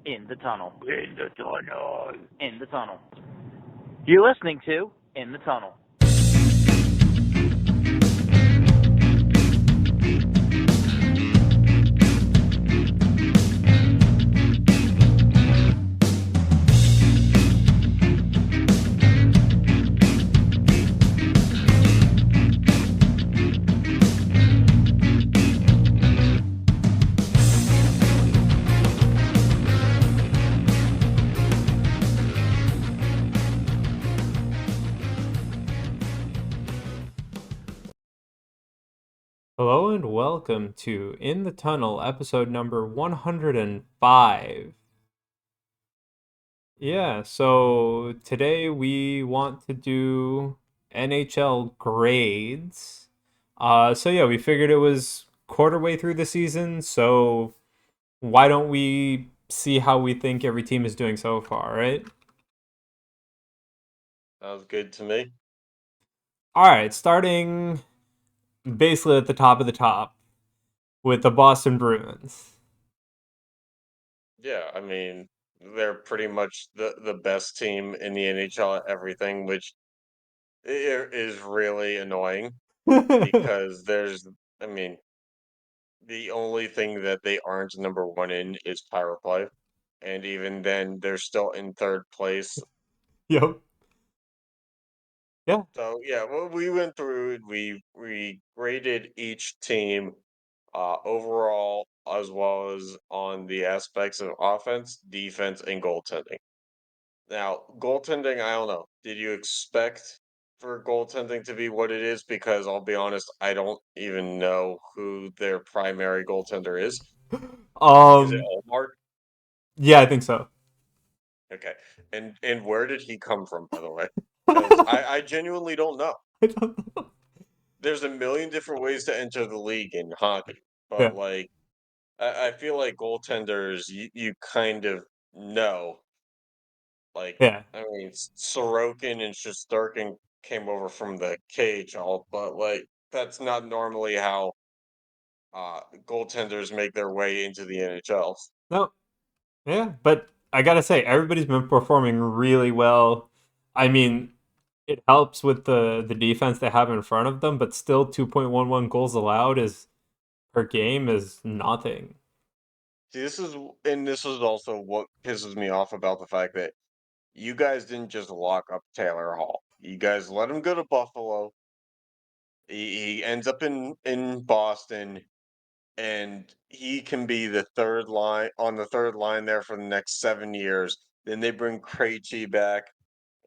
In the tunnel. In the tunnel. In the tunnel. You're listening to In the Tunnel. Hello and welcome to In the Tunnel, episode number 105. Yeah, so today we want to do NHL grades. We figured it was quarter way through the season, so why don't we see how we think every team is doing so far, right? Sounds good to me. All right, starting basically at the top of the top with the Boston Bruins. Yeah, I mean, they're pretty much the best team in the NHL at everything, which is really annoying because I mean, the only thing that they aren't number one in is power play, and even then, they're still in third place. Yep. Yeah. So yeah, well, we went through it. We graded each team overall as well as on the aspects of offense, defense, and goaltending. Now, goaltending, I don't know. Did you expect for goaltending to be what it is? Because I'll be honest, I don't even know who their primary goaltender is. Is it Um, Omar? yeah, I think so. Okay. And where did he come from, by the way? Because I genuinely don't know. I don't know. There's a million different ways to enter the league in hockey, Yeah, but like I feel like goaltenders, you kind of know. Like, yeah. I mean, Sorokin and Shesterkin came over from the KHL, but like that's not normally how goaltenders make their way into the NHL. No, yeah, but I gotta say, everybody's been performing really well. I mean, it helps with the defense they have in front of them, but still 2.11 goals allowed is per game is nothing. See, this is also what pisses me off about the fact that you guys didn't just lock up Taylor Hall. You guys let him go to Buffalo. He ends up in Boston, and he can be the third line on the third line there for the next 7 years. Then they bring Krejci back,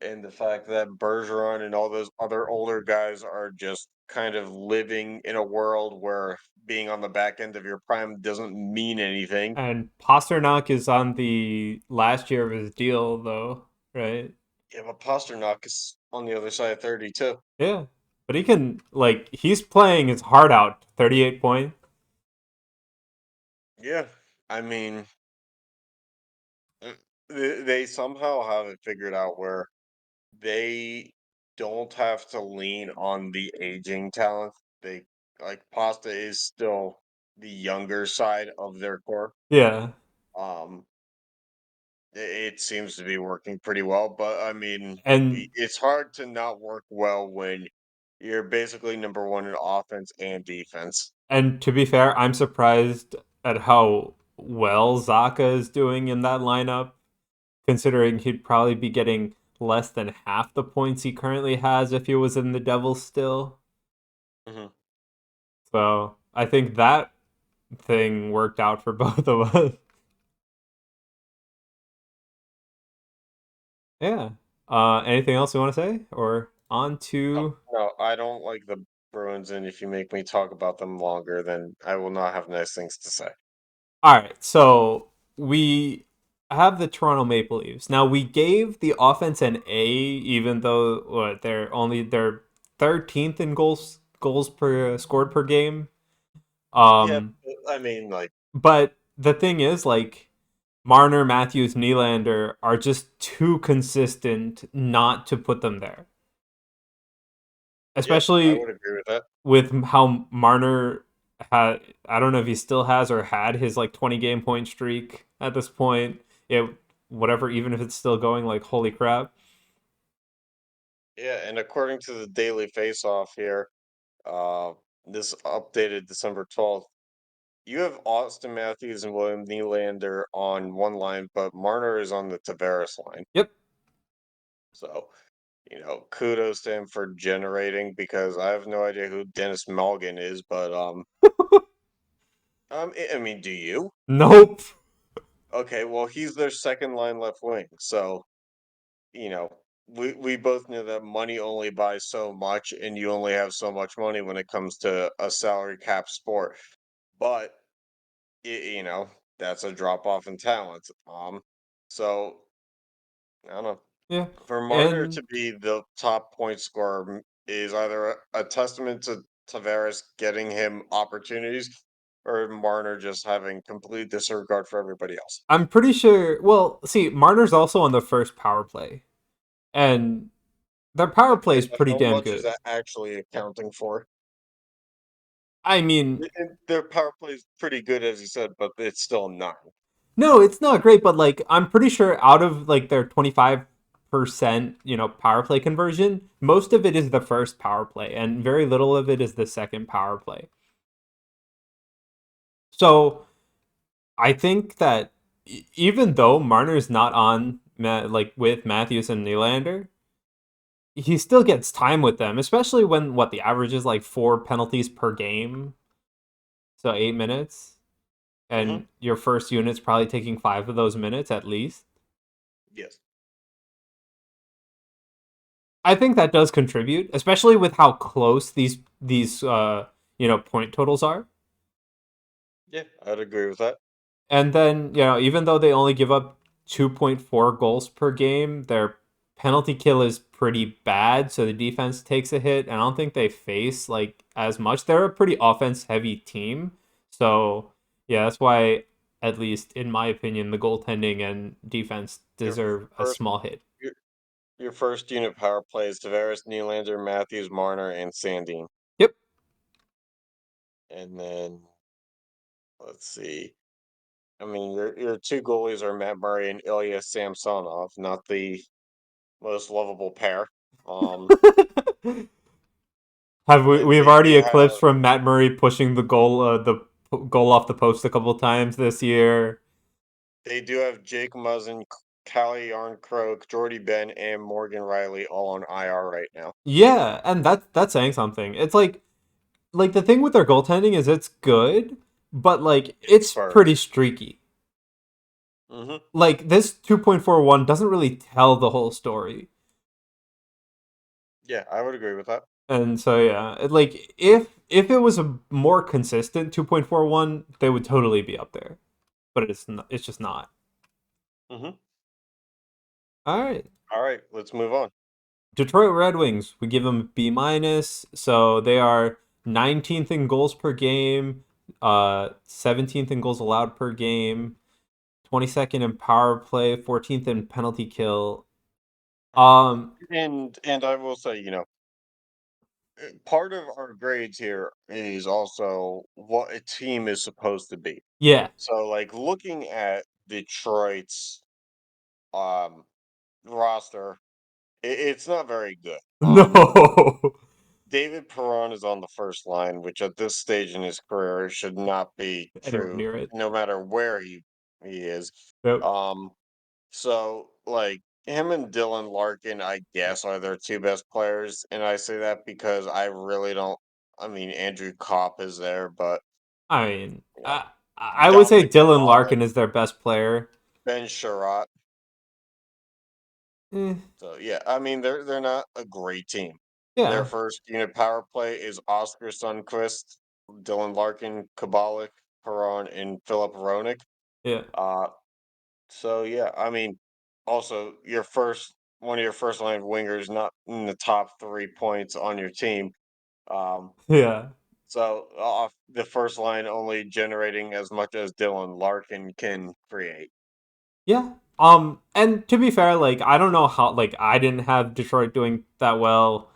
and the fact that Bergeron and all those other older guys are just kind of living in a world where being on the back end of your prime doesn't mean anything. And Pasternak is on the last year of his deal, though, right? Yeah, but Pasternak is on the other side of 30 too. Yeah, but he can he's playing his heart out. 38 points. Yeah, I mean, uh, they somehow have it figured out where they don't have to lean on the aging talent. They like Pasta is still the younger side of their core. Yeah, Um, it seems to be working pretty well, but I mean, and it's hard to not work well when you're basically number one in offense and defense. And to be fair, I'm surprised at how well Zaka is doing in that lineup, considering he'd probably be getting less than half the points he currently has if he was in the Devils still. Hmm. So I think that thing worked out for both of us. Yeah. Anything else you want to say? Or on No, to. no, I don't like the Bruins, and if you make me talk about them longer, then I will not have nice things to say. All right. So we have the Toronto Maple Leafs. Now we gave the offense an A, even though they're 13th in goals per scored per game. Yeah, Um, I mean, like, but the thing is, Marner, Matthews, Nylander are just too consistent not to put them there. yeah, I Especially would agree with that. with how Marner had, I don't know if he still has or had his 20 game point streak at this point. it whatever, even if it's still going, like holy crap. Yeah, and according to the Daily Face-Off here, uh, this updated December 12th, you have Austin Matthews and William Nylander on one line, but Marner is on the Tavares line. Yep. So, kudos to him for generating because I have no idea who Dennis Malgin is, but I mean, do you? Nope. Okay, well, he's their second line left wing, so you know, we both know that money only buys so much, and you only have so much money when it comes to a salary cap sport. But you know, that's a drop off in talent. So I don't know. Yeah. For Marner And to be the top point scorer is either a testament to Tavares getting him opportunities, or Marner just having complete disregard for everybody else. I'm pretty sure, well, see, Marner's also on the first power play. And their power play Okay, is but pretty how damn much is good. that actually accounting for? I mean, Their power play is pretty good, as you said, but it's still not. no, it's not great, but like I'm pretty sure out of like their 25%, power play conversion, most of it is the first power play and very little of it is the second power play. So, I think that even though Marner's not on like with Matthews and Nylander, he still gets time with them, especially when what the average is like 4 penalties per game, so 8 minutes, Hmm. and your first unit's probably taking 5 of those minutes at least. Yes. I think that does contribute, especially with how close these point totals are. Yeah, I'd agree with that. And then, even though they only give up 2.4 goals per game, their penalty kill is pretty bad, so the defense takes a hit. And I don't think they face like as much. They're a pretty offense heavy team. So, yeah, that's why at least in my opinion the goaltending and defense Your deserve a first, small hit. your, your first unit power plays Tavares, Nylander, Matthews, Marner, and Sandine. Yep. And then let's see. I mean, your two goalies are Matt Murray and Ilya Samsonov, not the most lovable pair. Um, Have we've they already do have eclipsed from Matt Murray pushing the goal off the post a couple times this year. Jake Muzzin, Calle Yarncroke, Jordy Ben, and Morgan Riley all on IR right now. Yeah, and that's saying something. It's like the thing with their goaltending is it's good, but like It's it's pretty spurts. streaky. Hmm. Like this 2.41 doesn't really tell the whole story. Yeah, I would agree with that. And so yeah, like if it was a more consistent 2.41, they would totally be up there. But it's not, it's just not. Hmm. All right. All right, let's move on. Detroit Red Wings, we give them B minus. So they are 19th in goals per game, 17th in goals allowed per game, 22nd in power play, 14th in penalty kill. Um, And I will say, part of our grades here is also what a team is supposed to be. yeah. So, like looking at Detroit's um roster, it's not very good. No. David Perron is on the first line, which at this stage in his career should not be Anywhere true, near it. no matter where he is. Yep. Um, so like him and Dylan Larkin, I guess, are their two best players, and I say that because I really don't. I mean, Andrew Kopp is there, but I mean, you know, I would say Dominic Dylan Kubalik, Larkin is their best player. Ben Sherratt. Eh, So yeah, I mean they're not a great team. Their yeah. first unit power play is Oscar Sundquist, Dylan Larkin, Kabalik, Perron, and Philip Roenick. Yeah. Uh, so yeah, I mean, also your first one of your first line wingers not in the top 3 points on your team. Um, Yeah. so off the first line only generating as much as Dylan Larkin can create. Yeah. And to be fair, like I don't know how like I didn't have Detroit doing that well.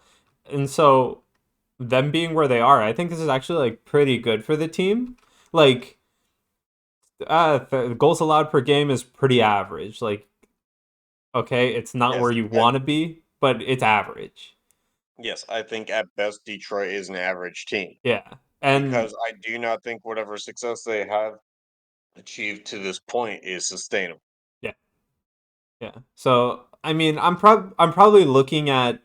And so them being where they are, I think this is actually like pretty good for the team. Like goals allowed per game is pretty average. Like, okay, it's not where Yes, you want to be, but it's average. yes, I think at best Detroit is an average team Yeah, and because I do not think whatever success they have achieved to this point is sustainable. yeah, yeah. So I mean, I'm probably looking at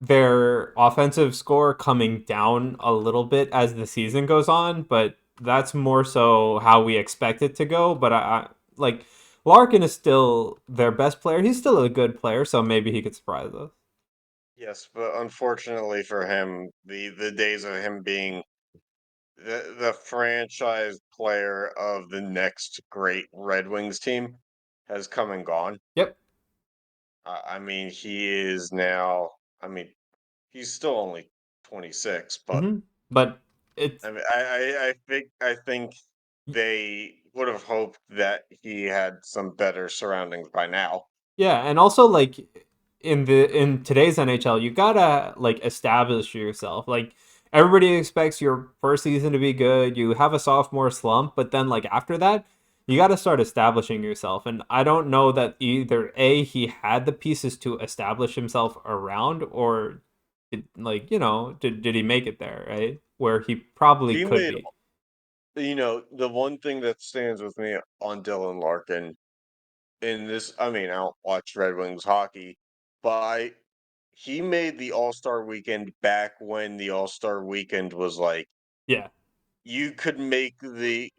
their offensive score coming down a little bit as the season goes on, but that's more so how we expect it to go. But I like Larkin is still their best player. He's still a good player, so maybe he could surprise us. Yes, but unfortunately for him, the days of him being the franchise player of the next great Red Wings team has come and gone. Yep. I mean, he is now. I mean, he's still only 26, but But it's I mean, I think they would have hoped that he had some better surroundings by now. yeah, and also like in today's NHL, you gotta like establish yourself. Like everybody expects your first season to be good. You have a sophomore slump, but then like after that, you gotta start establishing yourself. And I don't know that either A, he had the pieces to establish himself around, or like, did he make it there, right? Where he probably He could made, be. the one thing that stands with me on Dylan Larkin in this. I mean, I don't watch Red Wings hockey, but he made the All-Star weekend back when the All-Star weekend was like Yeah. you could make the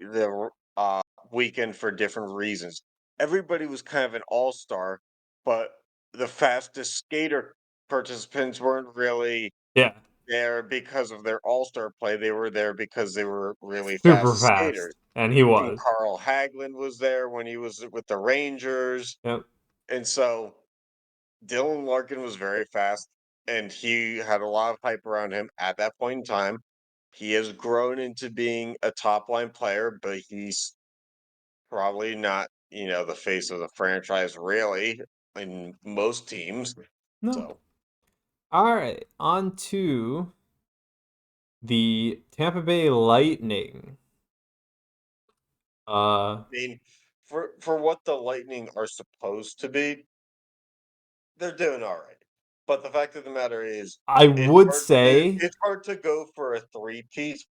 weekend for different reasons. Everybody was kind of an all-star, but the fastest skater participants weren't really Yeah. there because of their all-star play. They were there because they were really Super fast fast. skaters. And he And was. Carl Hagelin was there when he was with the Rangers. Yep. And so Dylan Larkin was very fast and he had a lot of hype around him at that point in time. He has grown into being a top line player, but he's probably not, the face of the franchise really in most teams. No. So, All right, on to the Tampa Bay Lightning. Uh, I mean, for what the Lightning are supposed to be, they're doing all right. But the fact of the matter is, I it's would hard to say, it's hard to go for a three-peat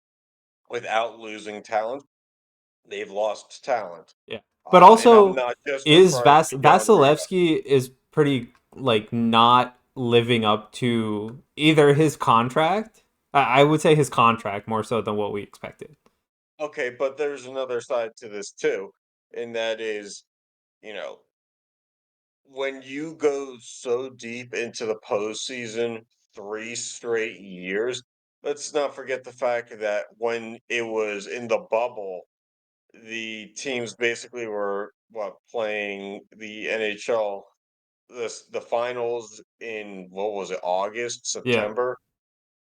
without losing talent. They've lost talent. yeah, but And I'm also not just is referring to John Rudolph. Vasilevsky is pretty like not living up to either his contract. I would say his contract more so than what we expected. Okay, but there's another side to this too, and that is, you know, when you go so deep into the postseason 3 straight years, let's not forget the fact that when it was in the bubble, the teams basically were playing the NHL the finals in what was it, August, Yeah. September?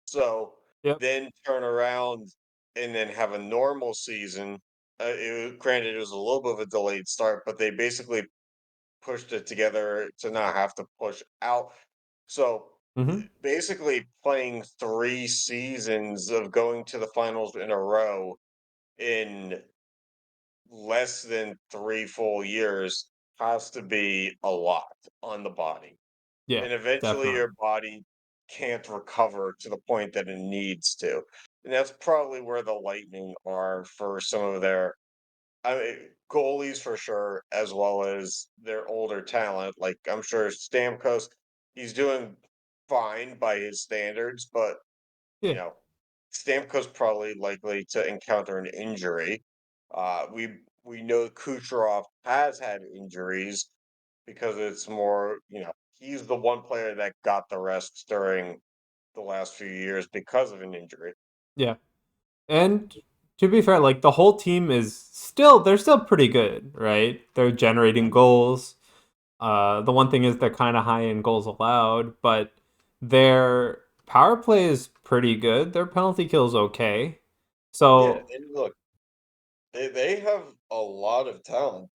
So Yep. then turn around and then have a normal season. Granted, it was a little bit of a delayed start, but they basically pushed it together to not have to push out. So Mm-hmm. basically, playing 3 seasons of going to the finals in a row in less than 3 full years has to be a lot on the body. Yeah. And eventually Definitely. your body can't recover to the point that it needs to. And that's probably where the Lightning are for some of their goalies for sure, as well as their older talent. Like I'm sure Stamkos, he's doing fine by his standards, but you Yeah. know, Stamkos probably likely to encounter an injury. We know Kucherov has had injuries because it's more, he's the one player that got the rest during the last few years because of an injury. Yeah. And to be fair, like the whole team is still they're still pretty good, right? They're generating goals. The one thing is they're kind of high in goals allowed, but their power play is pretty good. Their penalty kill's okay. Yeah, So and look, they have a lot of talent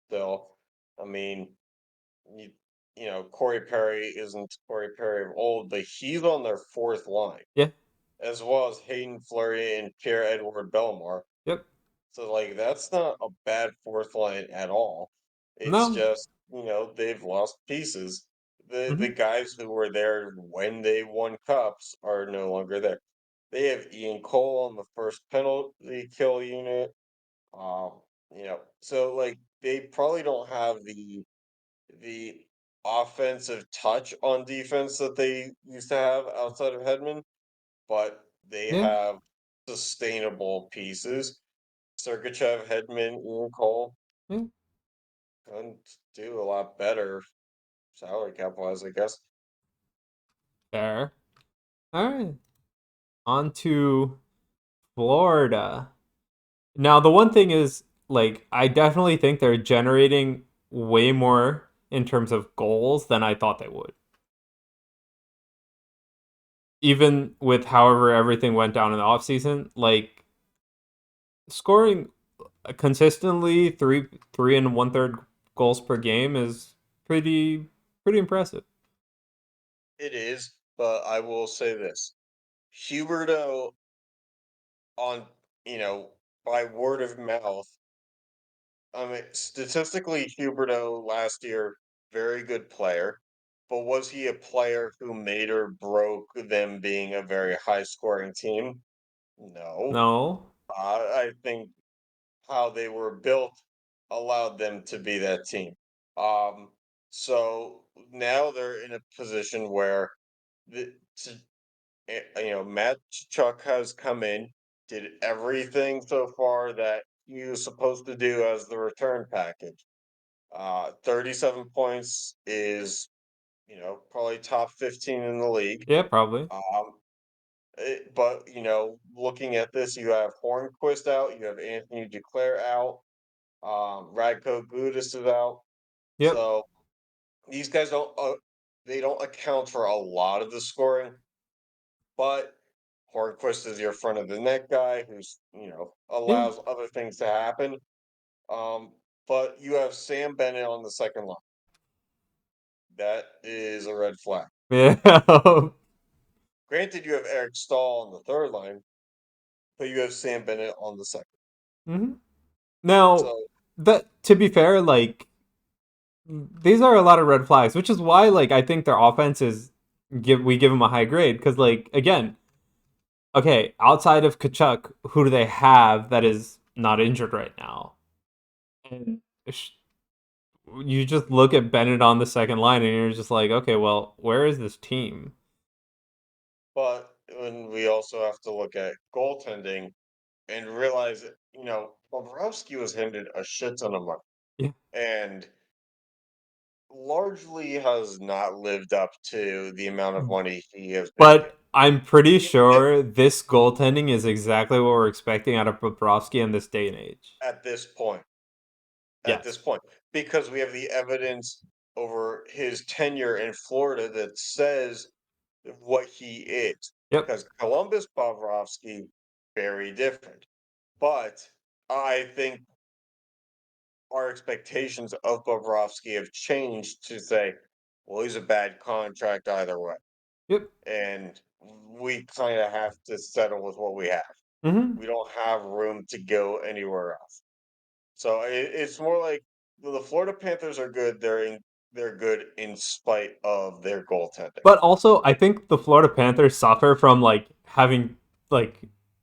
still. I mean, you, Corey Perry isn't Corey Perry of old, but he's on their fourth line, yeah, as well as Hayden Fleury and Pierre Edward Bellemare. yep. So like that's not a bad fourth line at all. It's No. just, they've lost pieces. The Hmm. guys who were there when they won cups are no longer there. They have Ian Cole on the first penalty kill unit. Um, so like they probably don't have the offensive touch on defense that they used to have outside of Hedman, but they Yeah. have sustainable pieces. Sergachev, Hedman, Ian Cole Yeah. couldn't do a lot better salary cap wise, I guess. Fair. All right. On to Florida. Now, the one thing is, like, I definitely think they're generating way more in terms of goals than I thought they would. Even with however everything went down in the offseason, like, scoring consistently three and one third goals per game is pretty impressive. It is, but I will say this. Huberto on, you know, by word of mouth, I mean, statistically, Huberto last year, very good player, but was he a player who made or broke them being a very high scoring team? No. No. I think how they were built allowed them to be that team. Um, so now they're in a position where to Matt Chuck has come in, did everything so far that he was supposed to do as the return package. 37 points is, probably top 15 in the league. Yeah, probably. But, looking at this, you have Hornquist out, you have Anthony Duclair out, Radko Gudis is out. Yep. So these guys they don't account for a lot of the scoring, but Hornquist is your front of the net guy who's, Yeah. allows other things to happen. Um, but you have Sam Bennett on the second line. That is a red flag. Yeah. Granted, you have Eric Stahl on the third line, but you have Sam Bennett on the second. Hmm. Now, So, that to be fair, like these are a lot of red flags, which is why like I think their offense is give them a high grade because like again, okay, outside of Kachuk, who do they have that is not injured right now? And you just look at Bennett on the second line and you're just like, okay, well, where is this team? but when we also have to look at goaltending and realize that, Bobrovsky was handed a shit ton of money Yeah. and largely has not lived up to the amount of money he has been given. But I'm pretty At, sure this goaltending is exactly what we're expecting out of Bobrovsky in this day and age. at this point, at this Yes. point, because we have the evidence over his tenure in Florida that says what he is. Yep. Because Columbus Bobrovsky, very different. But I think our expectations of Bobrovsky have changed to say, well, he's a bad contract either way. Yep. And we kind of have to settle with what we have. Hmm. We don't have room to go anywhere else. So it's more like the Florida Panthers are good. They're good in spite of their goaltending. But also, I think the Florida Panthers suffer from like having like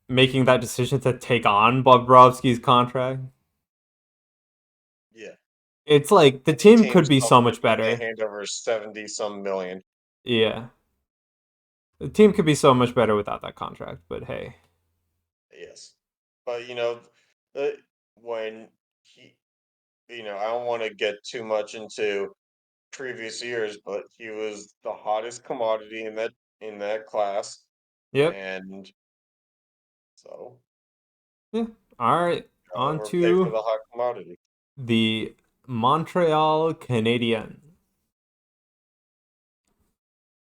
making that decision to take on Bobrovsky's contract. Yeah. It's like the Many team could teams be so suffer much when they better. hand over 70 some million. Yeah. The team could be so much better without that contract, but hey. Yes. But uh, when he I don't want to get too much into previous years, but he was the hottest commodity in that class. Yep. And so Yeah. All right. On overpay for to the hot commodity. the Montreal Canadiens.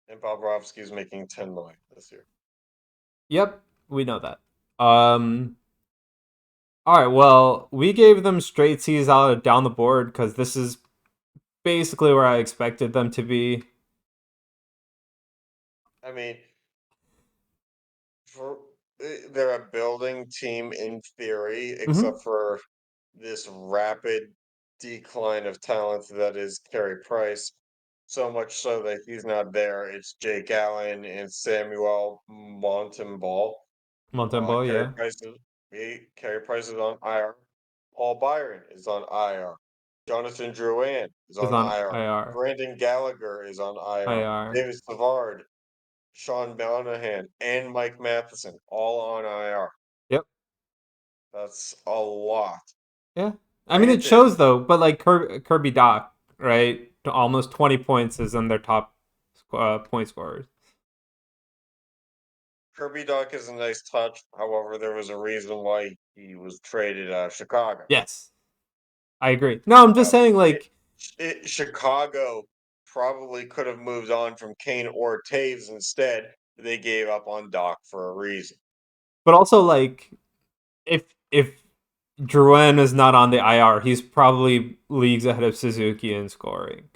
And Bobrovsky's making 10 million this year. Yep, we know that. All right, well, we gave them straight C's out down the board because this is basically where I expected them to be. I mean, for they're a building team in theory, Hmm. except for this rapid decline of talent that is Carey Price. So much so that he's not there. It's Jake Allen and Samuel Montembeau. Montembeau, Carey yeah, Price is Carey Price is on IR. Paul Byron is on IR. Jonathan Drouin is is on on IR. IR. Brandon Gallagher is on IR. IR. David Savard, Sean Monahan, and Mike Matheson all on IR. Yep. That's a lot. Yeah. I mean, it Granted, shows though, but like Kirby Doc, right? Almost 20 points is in their top point scorers. Kirby Duck is a nice touch. However, there was a reason why he was traded out of Chicago. Yes, I agree. No, I'm just Uh, saying, it, like, Chicago probably could have moved on from Kane or Taves instead. They gave up on Doc for a reason. but also like, if Drouin is not on the IR, he's probably leagues ahead of Suzuki in scoring.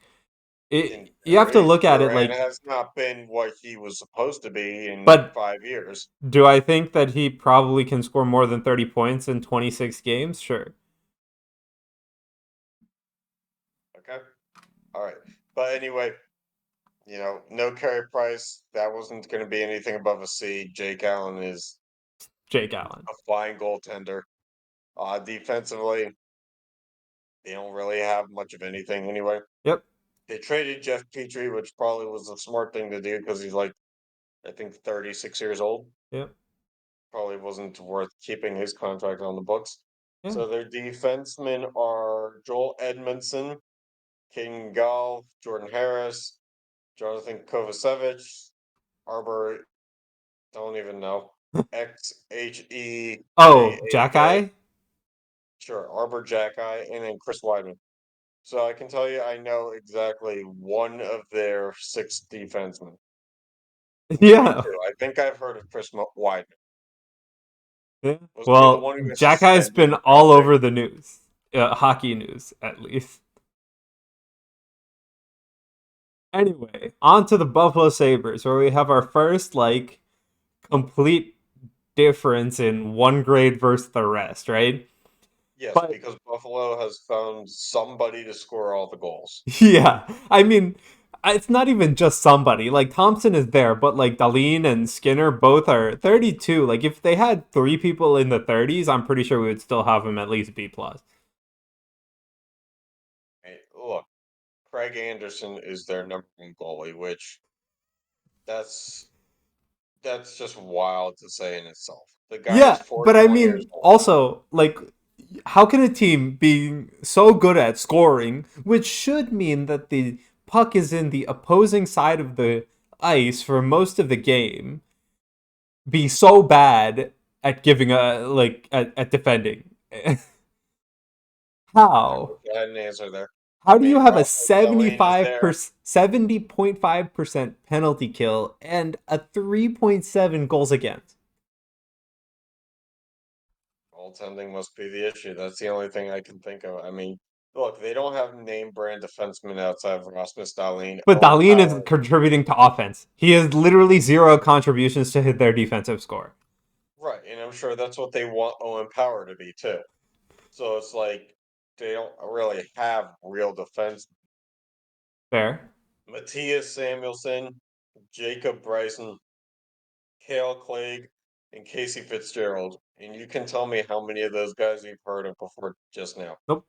And You have to look at it Duran like, has not been what he was supposed to be in but 5 years. do I think that he probably can score more than 30 points in 26 games? Sure. Okay. All right. But anyway, no Carey Price. That wasn't going to be anything above a C. Jake Allen is Jake Allen. a fine goaltender. Defensively, they don't really have much of anything anyway. Yep. They traded Jeff Petrie, which probably was a smart thing to do because he's like, I think, 36 years old. Yep. Probably wasn't worth keeping his contract on the books. Yeah. So their defensemen are Joel Edmondson, King Gall, Jordan Harris, Jonathan Kovacevic, Arbor, don't even know, Oh, XHEJAK, Jackeye? sure, Arbor Jackeye, and then Chris Weidman. So I can tell you I know exactly one of their six defensemen, maybe Yeah. two. I think I've heard of Weidman. Yeah. Was he the Well, one who was Jackeye's suspended been for all jumping? over the news. Hockey news, at least. Anyway, on to the Buffalo Sabres, where we have our first, like, complete difference in one grade versus the rest, right? Yes, But because Buffalo has found somebody to score all the goals. yeah, I mean, it's not even just somebody. Like Thompson is there, but like Dahlin and Skinner both are 32. Like if they had three people in the 30s, I'm pretty sure we would still have them at least B plus. Hey, look, Craig Anderson is their number one goalie, which that's that's just wild to say in itself. The guy is Yeah, but I 41 years mean, old. also like, how can a team being so good at scoring, which should mean that the puck is in the opposing side of the ice for most of the game, be so bad at giving a like at defending? I How? wish I had an answer there. How I do you mean, have a Rasmus Dahlin is there. 70.5% penalty kill and a 3.7 goals against? Goaltending must be the issue. That's the only thing I can think of. I mean, look, they don't have name brand defensemen outside of Rasmus Dahlin, But Owen Dahlin is Power. contributing to offense. He has literally zero contributions to hit their defensive score. Right, and I'm sure that's what they want Owen Power to be too. So it's like they don't really have real defense. Fair. Matthias Samuelson, Jacob Bryson, Kale Clegg, and Casey Fitzgerald. And you can tell me how many of those guys you've heard of before just now. Nope.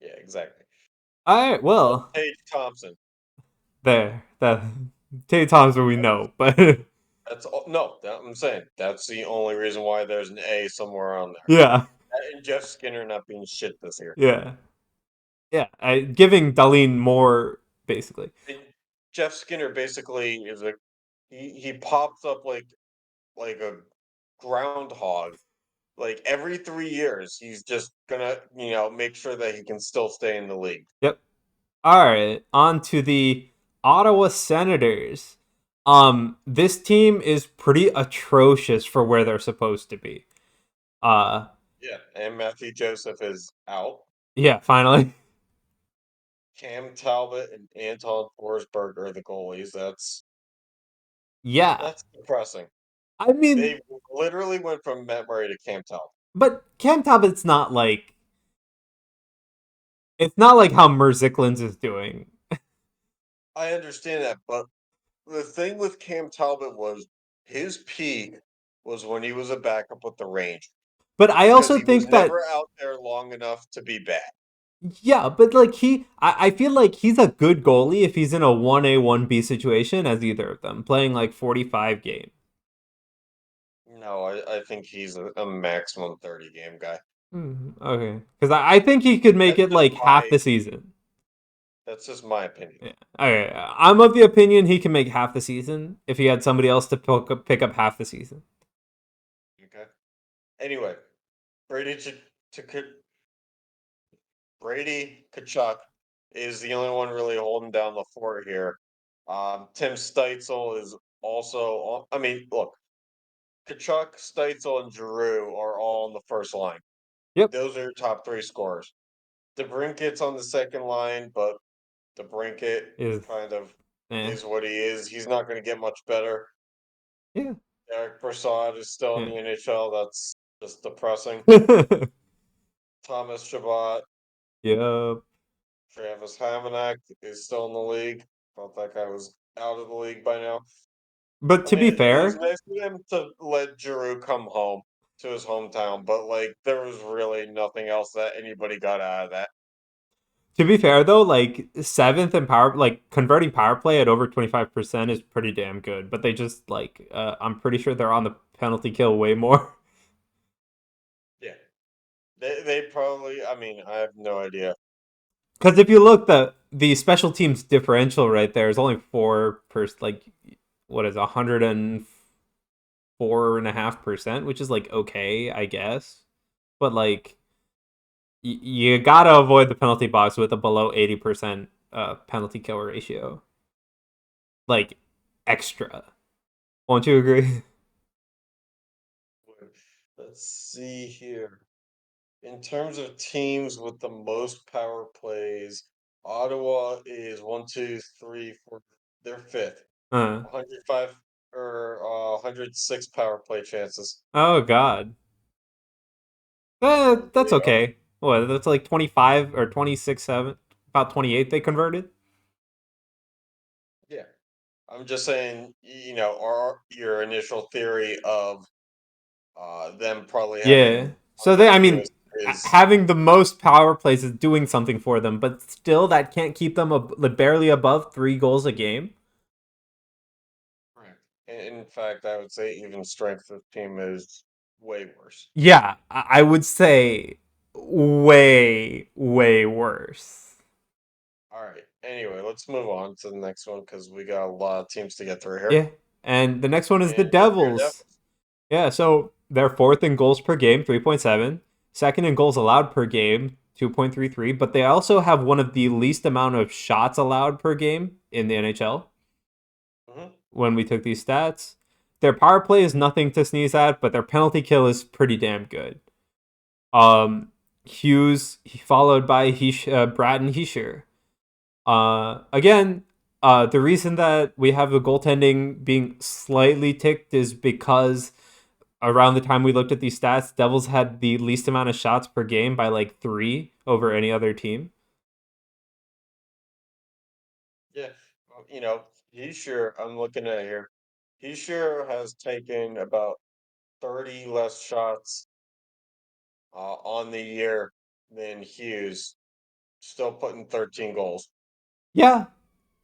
Yeah, exactly. All right. Well, Paige Thompson. there. That Tay Thompson we know, but That's all. No, I'm saying that's the only reason why there's an A somewhere on there. yeah, And Jeff Skinner not being shit this year. yeah, yeah. Giving Dahlin more basically. And Jeff Skinner basically is he pops up like a groundhog. Like every 3 years, he's just gonna make sure that he can still stay in the league. Yep. All right, on to the Ottawa Senators. This team is pretty atrocious for where they're supposed to be. Uh, Yeah, and Matthew Joseph is out. yeah, finally. Cam Talbot and Anton Forsberg are the goalies. Yeah. That's depressing. I mean, They literally went from Matt Murray to Cam Talbot. but Cam Talbot's not like it's not like how Merziklin's is doing. I understand that, but the thing with Cam Talbot was his peak was when he was a backup with the Rangers But I because also he was think that never out there long enough to be bad. yeah, but like I feel like he's a good goalie if he's in a 1A 1B situation as either of them, playing like 45 games. No, I think he's a maximum 30 game guy. Okay, because I think he could make That's it just like half the season. my opinion. Yeah. Okay, I'm of the opinion he can make half the season if he had somebody else to pick up half the season. Okay. Anyway, Brady to Brady Kachuk is the only one really holding down the fort here. Tim Steitzel is also. I mean, look, Kachuk, Steitzel, and Giroux are all on the first line. Yep. Those are your top three scorers. DeBrinket's on the second line, but DeBrinket Is kind of eh. is what he is. He's not going to get much better. Yeah. Eric Brassard is still in Yeah. the NHL. That's just depressing. Thomas Chabot, Yep. Travis Hamonic is still in the league. Thought that guy was out of the league by now. But I to mean, be it was fair, nice of him to let Giroux come home to his hometown, but like there was really nothing else that anybody got out of that. though, like seventh in power, like converting power play at over 25% is pretty damn good. But they just like, I'm pretty sure they're on the penalty kill way more. Yeah, they probably. I mean, I have no idea. Because if you look, the special teams differential right there is only 4 per like what is 104.5%, which is like okay, I guess. But like you gotta avoid the penalty box with a below 80% penalty kill ratio. Like extra. Won't you agree? Let's see here. In terms of teams with the most power plays, Ottawa is one, two, three, four. They're fifth. Uh, 105 or 106 power play chances. oh god. That's They are. okay. What, that's like 25 or 26 7, about 28 they converted. Yeah. I'm just saying, your initial theory of them probably Yeah. having So the I mean, fewest is having the most power plays is doing something for them, but still that can't keep them barely above 3 goals a game. correct. In fact, I would say even strength of team is way worse. Yeah, I would say way worse. All right. Anyway, let's move on to the next one because we got a lot of teams to get through here. Yeah. And the next one is the And it's your Devils. Devils. Yeah, so they're fourth in goals per game, 3.7. Second in goals allowed per game, 2.33. But they also have one of the least amount of shots allowed per game in the NHL Hmm. when we took these stats. Their power play is nothing to sneeze at, but their penalty kill is pretty damn good. Hughes followed by Bratton Heischer. Again, the reason that we have the goaltending being slightly ticked is because around the time we looked at these stats, Devils had the least amount of shots per game by like 3 over any other team. Yeah. Well, he sure, I'm looking at it here. He sure has taken about 30 less shots on the year than Hughes, still putting 13 goals. Yeah.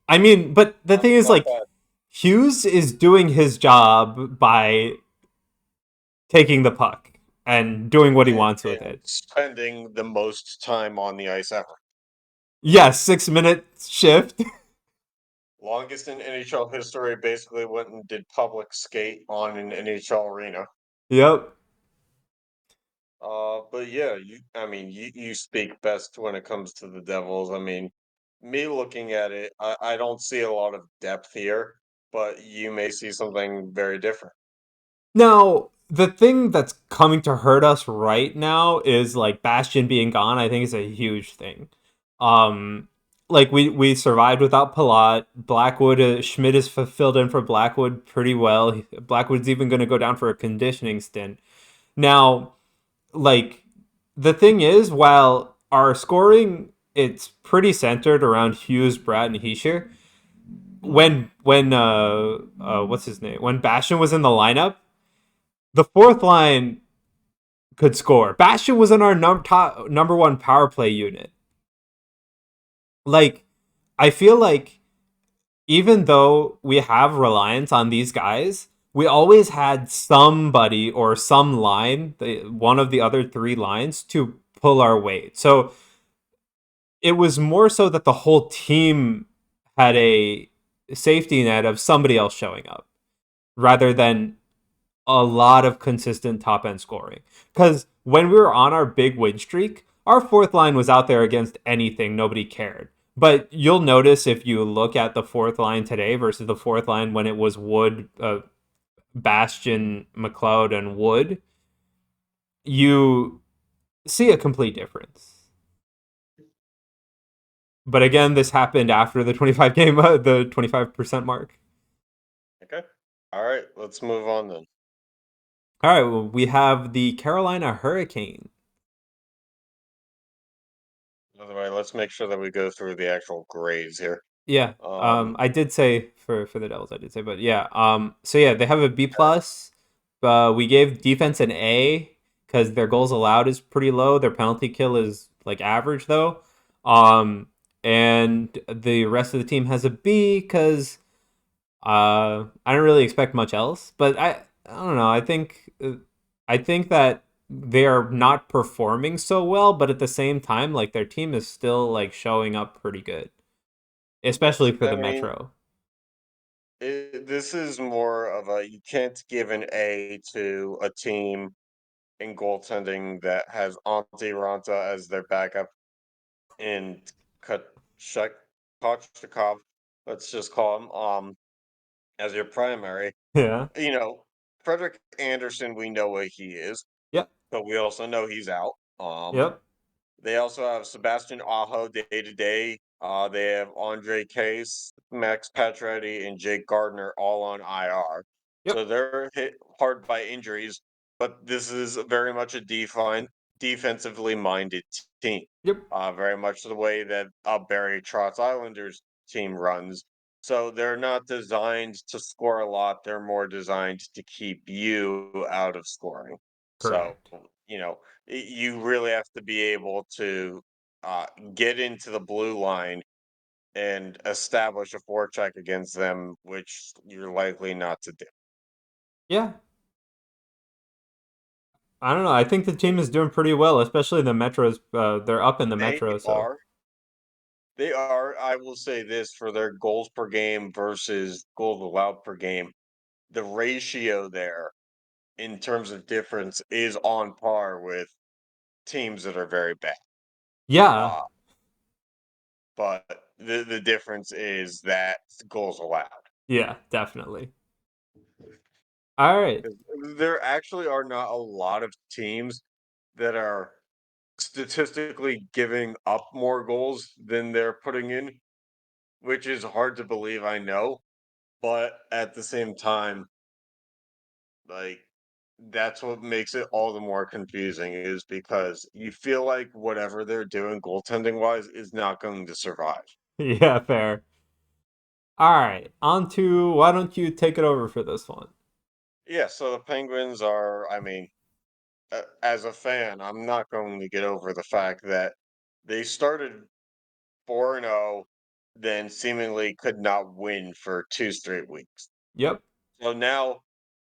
I mean, but the thing is Not like bad. Hughes is doing his job by taking the puck and doing what he wants with And it. spending the most time on the ice ever. Yeah, 6 minute shift. Longest in NHL history, basically went and did public skate on an NHL arena. Yep. But yeah, you speak best when it comes to the Devils. I mean, me looking at it, I don't see a lot of depth here, but you may see something very different. Now, the thing that's coming to hurt us right now is like Bastion being gone. I think is a huge thing. Um, like we survived without Palat. Blackwood, Schmidt is filled in for Blackwood pretty well. Blackwood's even going to go down for a conditioning stint. Now, like the thing is, while our scoring it's pretty centered around Hughes, Bratt, and Heischer. When what's his name? When Bastion was in the lineup, the fourth line could score. Bastion was in our number one power play unit. Like, I feel like even though we have reliance on these guys, we always had somebody or some line, one of the other three lines, to pull our weight. So it was more so that the whole team had a safety net of somebody else showing up rather than a lot of consistent top end scoring. Because when we were on our big win streak, our fourth line was out there against anything. Nobody cared. But you'll notice if you look at the fourth line today versus the fourth line when it was Wood, Bastion, McLeod, and Wood, you see a complete difference. But again, this happened after the 25 game, the 25% mark. Okay. All right. Let's move on then. All right, well, we have the Carolina Hurricane. By the way, let's make sure that we go through the actual grades here. Yeah, I did say for the Devils, I did say, but yeah, so yeah, they have a B plus. We gave defense an A because their goals allowed is pretty low. Their penalty kill is like average though. And the rest of the team has a B because I don't really expect much else. But I don't know. I think that they are not performing so well, but at the same time, like their team is still like showing up pretty good, especially for I the mean, Metro. this is more of a you can't give an A to a team in goaltending that has Antti Ranta as their backup and Kachek Kochetkov, let's just call him, as your primary. Yeah. You know, Frederick Anderson, we know what he is, Yep. but we also know he's out. Yep. They also have Sebastian Aho day to day. They have Andre Case, Max Pacioretty, and Jake Gardner all on IR. Yep. So they're hit hard by injuries, but this is very much a defensively minded team. Yep. Very much the way that Barry Trotz Islanders team runs. So they're not designed to score a lot. They're more designed to keep you out of scoring. So, Correct. you know, you really have to be able to uh, get into the blue line and establish a forecheck against them, which you're likely not to do. Yeah. I don't know. I think the team is doing pretty well, especially the Metros. They're up in the They Metro, so are, they are, I will say this for their goals per game versus goals allowed per game, the ratio there in terms of difference is on par with teams that are very bad. yeah, Uh, but the difference is that goals allowed. yeah, definitely. All right. 'Cause there actually are not a lot of teams that are statistically giving up more goals than they're putting in, which is hard to believe, I know, but at the same time, like that's what makes it all the more confusing is because you feel like whatever they're doing goaltending wise is not going to survive. Yeah, fair. All right. On to why don't you take it over for this one? Yeah, so the Penguins are, I mean, as a fan, I'm not going to get over the fact that they started 4-0, then seemingly could not win for 2 straight weeks. Yep. So now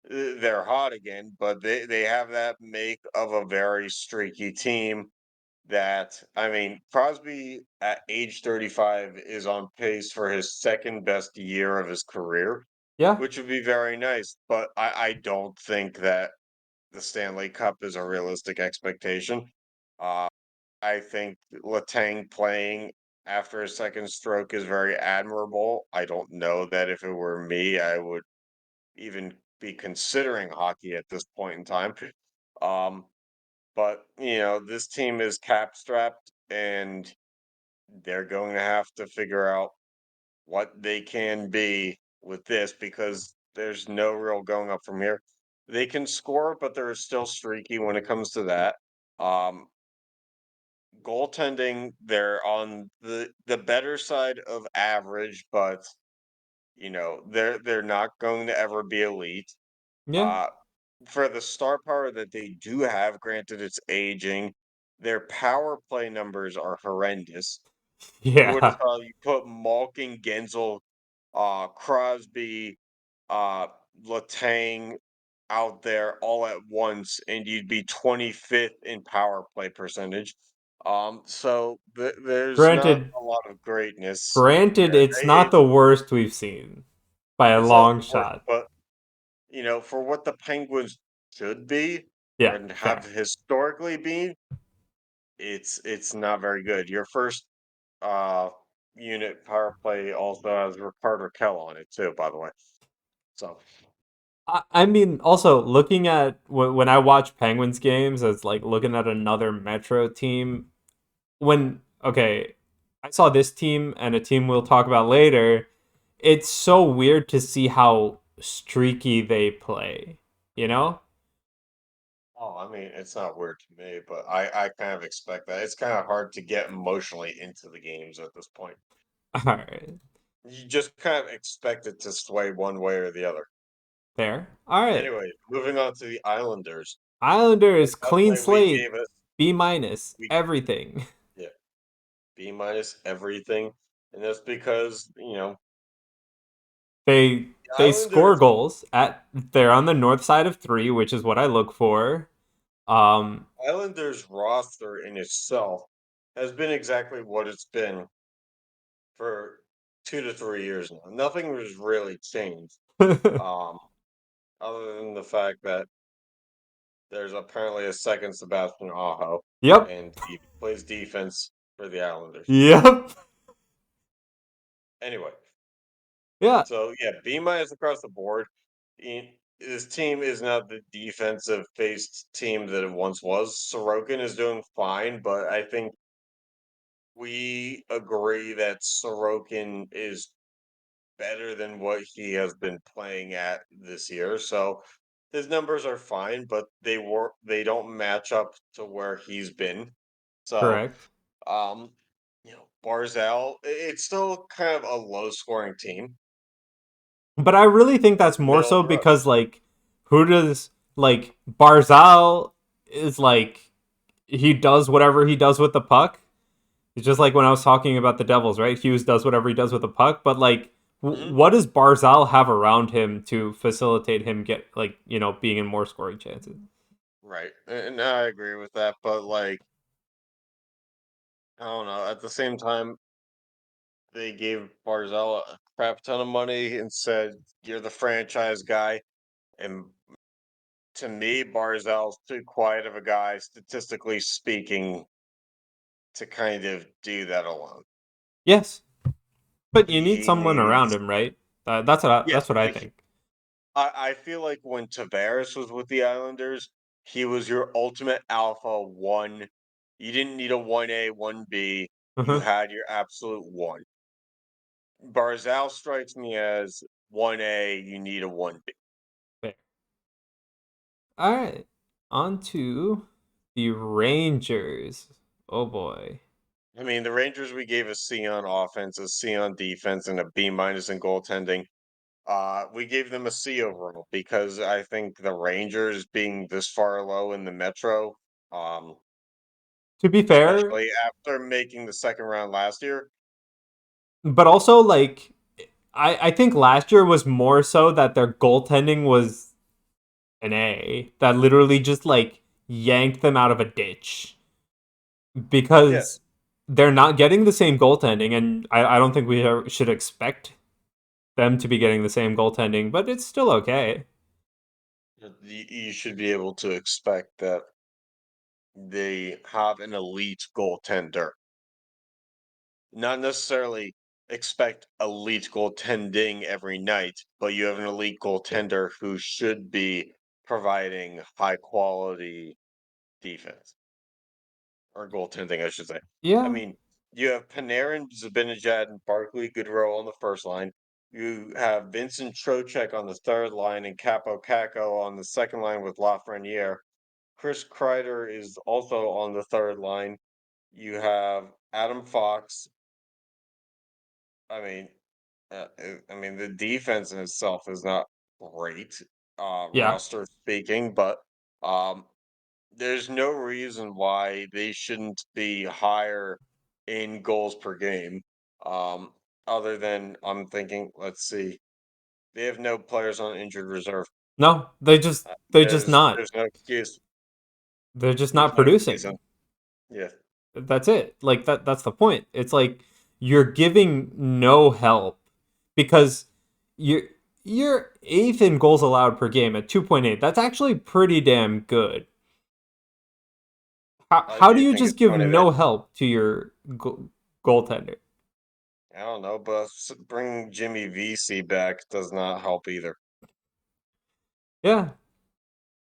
they're hot again, but they have that make of a very streaky team that I mean, Crosby at age 35 is on pace for his second best year of his career, Yeah. which would be very nice, but I don't think that the Stanley Cup is a realistic expectation. Uh, I think Letang playing after a second stroke is very admirable. I don't know that if it were me, I would even be considering hockey at this point in time. Um, but you know, this team is cap strapped, and they're going to have to figure out what they can be with this because there's no real going up from here. They can score, but they're still streaky when it comes to that. Um, Goaltending, they're on the better side of average, but they're not going to ever be elite. Yeah. Uh, for the star power that they do have, granted it's aging, their power play numbers are horrendous. Who would have Yeah. thought you put Malkin, Gensel, Crosby, uh, Letang out there all at once, and you'd be 25th in power play percentage. So there's not Granted, a lot of greatness. granted, it's not It's the worst we've seen by a it's not long the worst, shot. but for what the Penguins should be Yeah, and have fair. historically been, it's not very good. Your first uh unit power play also has Ricardo Kell on it too, by the way. So I mean, also looking at when I watch Penguins games, as like looking at another Metro team. When okay, I saw this team and a team we'll talk about later. It's so weird to see how streaky they play. You know? oh, I mean, it's not weird to me, but I kind of expect that. It's kind of hard to get emotionally into the games at this point. All right, You just kind of expect it to sway one way or the other. there. All right. Anyway, moving on to the Islanders. Islanders clean Definitely we slate, gave us B minus we everything. yeah, B minus everything. And that's because, They the they score Islanders goals at they're on the north side of three, which is what I look for. Um, Islanders roster in itself has been exactly what it's been for 2 to 3 years now. Nothing has really changed. Um, other than the fact that there's apparently a second Sebastian Aho, yep, and he plays defense for the Islanders. yep, Anyway, yeah, so yeah, B minus across the board. This team is not the defensive based team that it once was. Sorokin is doing fine, but I think we agree that Sorokin is better than what he has been playing at this year. So his numbers are fine, but they don't match up to where he's been. So correct. um Barzell, it's still kind of a low scoring team. But I really think that's more Middle of so the road. because like who does like Barzal is like he does whatever he does with the puck. It's just like when I was talking about the Devils, right? Hughes does whatever he does with the puck, but like Hmm. what does Barzal have around him to facilitate him get like, being in more scoring chances? Right. And I agree with that, but like I don't know, at the same time they gave Barzell a crap ton of money and said you're the franchise guy. And to me, Barzell's too quiet of a guy, statistically speaking, to kind of do that alone. Yes. But you need He someone around needs, him, right? That's yes, what I like think. I feel like when Tavares was with the Islanders, he was your ultimate alpha one. You didn't need a 1A, 1B. You Uh-huh. had your absolute one. Barzal strikes me as 1A, you need a 1B. Fair. All right. On to the Rangers. Oh boy. I mean, the Rangers, we gave a C on offense, a C on defense, and a B minus in goaltending. We gave them a C overall because I think the Rangers being this far low in the Metro, um, To be fair, especially after making the second round last year. but also like I think last year was more so that their goaltending was an A that literally just like yanked them out of a ditch Yeah, because they're not getting the same goaltending, and I don't think should expect them to be getting the same goaltending, but it's still okay. you should be able to expect that they have an elite goaltender. Not necessarily expect elite goaltending every night, but you have an elite goaltender who should be providing high quality defense or goaltending, I should say. I Yeah, mean, You have Panarin, Zibanejad, and Barkley Goodrow on the first line. You have Vincent Trocheck on the third line and Capo Caco on the second line with Lafreniere. Chris Kreider is also on the third line. You have Adam Fox. I mean, the defense in itself is not great, Yeah. roster speaking, but um, there's no reason why they shouldn't be higher in goals per game. Um, Other than I'm thinking, let's see, they have no players on injured reserve. No, they just not. There's no excuse. They're just There's not no excuse. producing. Yeah, That's it. Like that's the point. It's like you're giving no help because you're you're eighth in goals allowed per game at 2.8. That's actually pretty damn good. I How do do you think just it's give quite a bit. no help to your goaltender? I don't know, but bringing Jimmy VC back does not help either. Yeah,